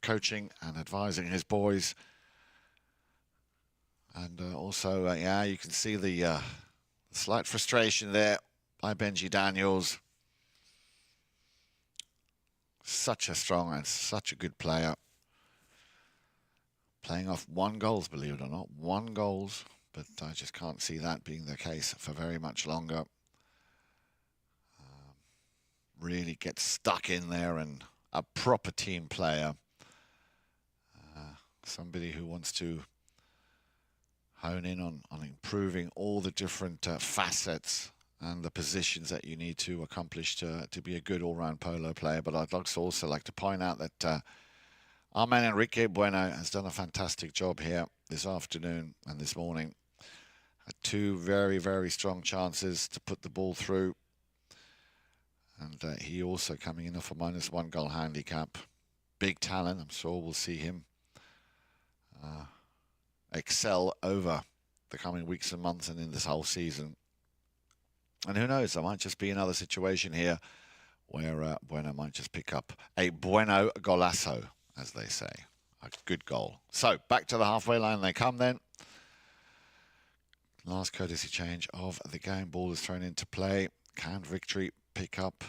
coaching and advising his boys. And also, yeah, you can see the slight frustration there by Benji Daniels. Such a strong and such a good player. Playing off 1 goal, believe it or not. 1 goal, but I just can't see that being the case for very much longer. Really gets stuck in there, and a proper team player. Somebody who wants to hone in on improving all the different facets and the positions that you need to accomplish to be a good all-round polo player. But I'd also like to point out that our man Enrique Bueno has done a fantastic job here this afternoon and this morning. Had 2 very, very strong chances to put the ball through. And he also coming in off a -1 goal handicap. Big talent. I'm sure we'll see him excel over the coming weeks and months and in this whole season. And who knows, there might just be another situation here where Bueno might just pick up a bueno golazo, as they say. A good goal. So, back to the halfway line they come then. Last courtesy change of the game. Ball is thrown into play. Can victory pick up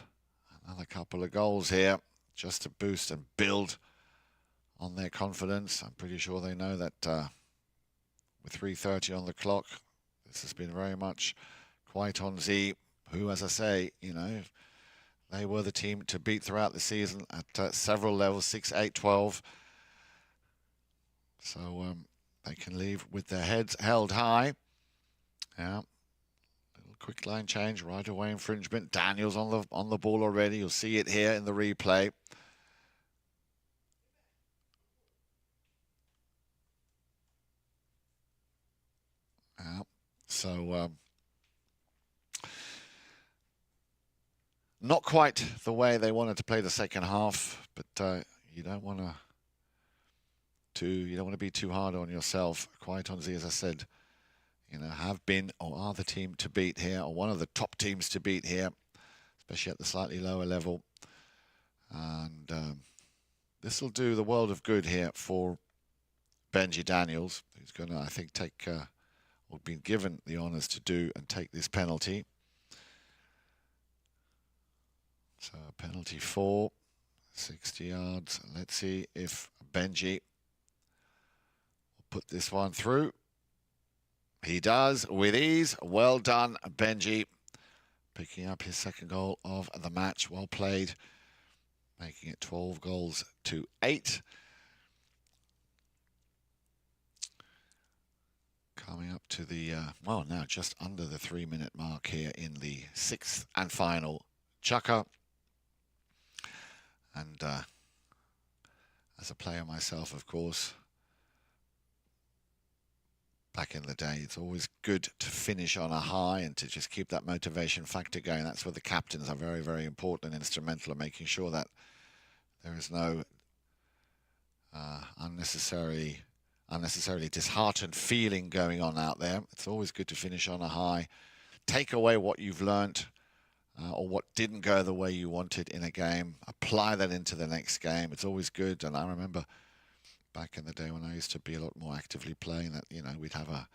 another couple of goals here just to boost and build on their confidence? I'm pretty sure they know that with 3:30 on the clock, this has been very much quite on Z, who, as I say, you know, they were the team to beat throughout the season at several levels, 6, 8, 12. So they can leave with their heads held high. Yeah. Little quick line change, right away infringement. Daniels on the ball already. You'll see it here in the replay. Yeah. So not quite the way they wanted to play the second half, but you don't want to be too hard on yourself. Quite honestly, as I said, you know, have been or are the team to beat here, or one of the top teams to beat here, especially at the slightly lower level. And this will do the world of good here for Benji Daniels, who's going to, I think, take or been given the honours to do and take this penalty. So penalty 4, 60 yards. Let's see if Benji will put this one through. He does with ease. Well done, Benji. Picking up his second goal of the match. Well played. Making it 12 goals to 8. Coming up to the, well, now just under the 3-minute mark here in the 6th and final chukker. And as a player myself, of course, back in the day, it's always good to finish on a high and to just keep that motivation factor going. That's where the captains are very, very important and instrumental in making sure that there is no unnecessarily disheartened feeling going on out there. It's always good to finish on a high. Take away what you've learnt or what didn't go the way you wanted in a game. Apply that into the next game. It's always good. And I remember back in the day when I used to be a lot more actively playing that, you know, we'd have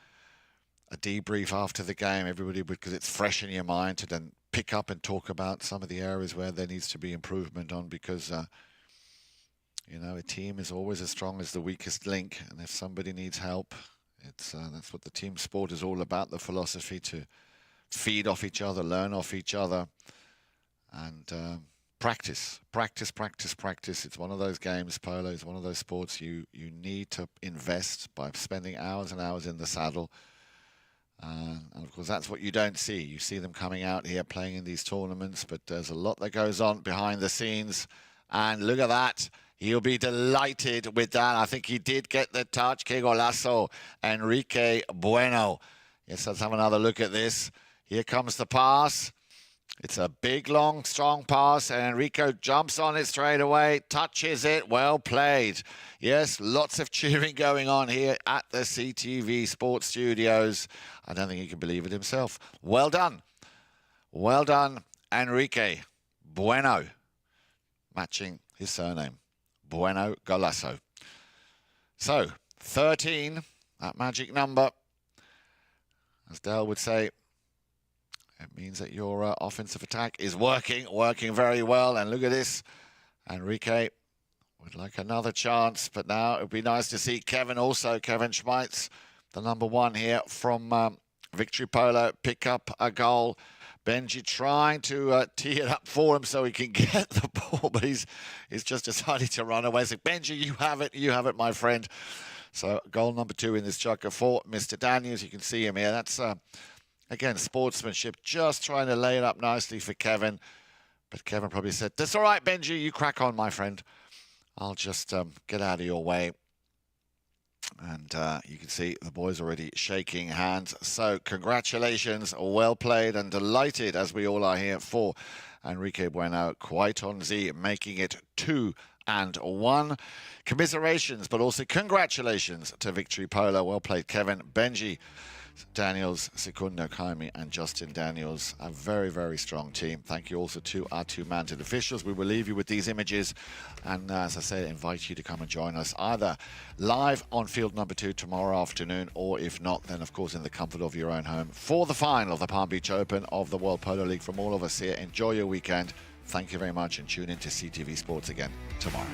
a debrief after the game, everybody, because it's fresh in your mind, to then pick up and talk about some of the areas where there needs to be improvement on, because you know, a team is always as strong as the weakest link, and if somebody needs help, it's that's what the team sport is all about, the philosophy to feed off each other, learn off each other, and practice. It's one of those games, polo is one of those sports you need to invest by spending hours and hours in the saddle. And of course, that's what you don't see. You see them coming out here playing in these tournaments, but there's a lot that goes on behind the scenes. And look at that. He'll be delighted with that. I think he did get the touch. Que golazo, Enrique Bueno. Yes, let's have another look at this. Here comes the pass. It's a big, long, strong pass, and Enrico jumps on it straight away, touches it. Well played. Yes, lots of cheering going on here at the CTV Sports Studios. I don't think he can believe it himself. Well done. Well done, Enrique Bueno, matching his surname. Bueno Golazo. So, 13, that magic number, as Dale would say. It means that your offensive attack is working very well. And look at this. Enrique would like another chance, but now it would be nice to see Kevin also, Kevin Schmeits, the number one here from Victory Polo, pick up a goal. Benji trying to tee it up for him so he can get the ball, but he's just decided to run away. So Benji, you have it, my friend. So goal number 2 in this chucker for Mr. Daniels. You can see him here. That's again, sportsmanship, just trying to lay it up nicely for Kevin. But Kevin probably said, that's all right, Benji, you crack on, my friend. I'll just get out of your way. And you can see the boys already shaking hands. So congratulations, well played, and delighted, as we all are here, for Enrique Bueno, quite on Z, making it 2-1. Commiserations, but also congratulations to Victory Polo. Well played, Kevin. Benji Daniels, Segundo Caimi, and Justin Daniels, a very, very strong team. Thank you also to our 2 mounted officials. We will leave you with these images, and as I said, invite you to come and join us either live on field number 2 tomorrow afternoon, or if not, then of course in the comfort of your own home for the final of the Palm Beach Open of the World Polo League. From all of us here, enjoy your weekend. Thank you very much, and tune in to CTV Sports again tomorrow.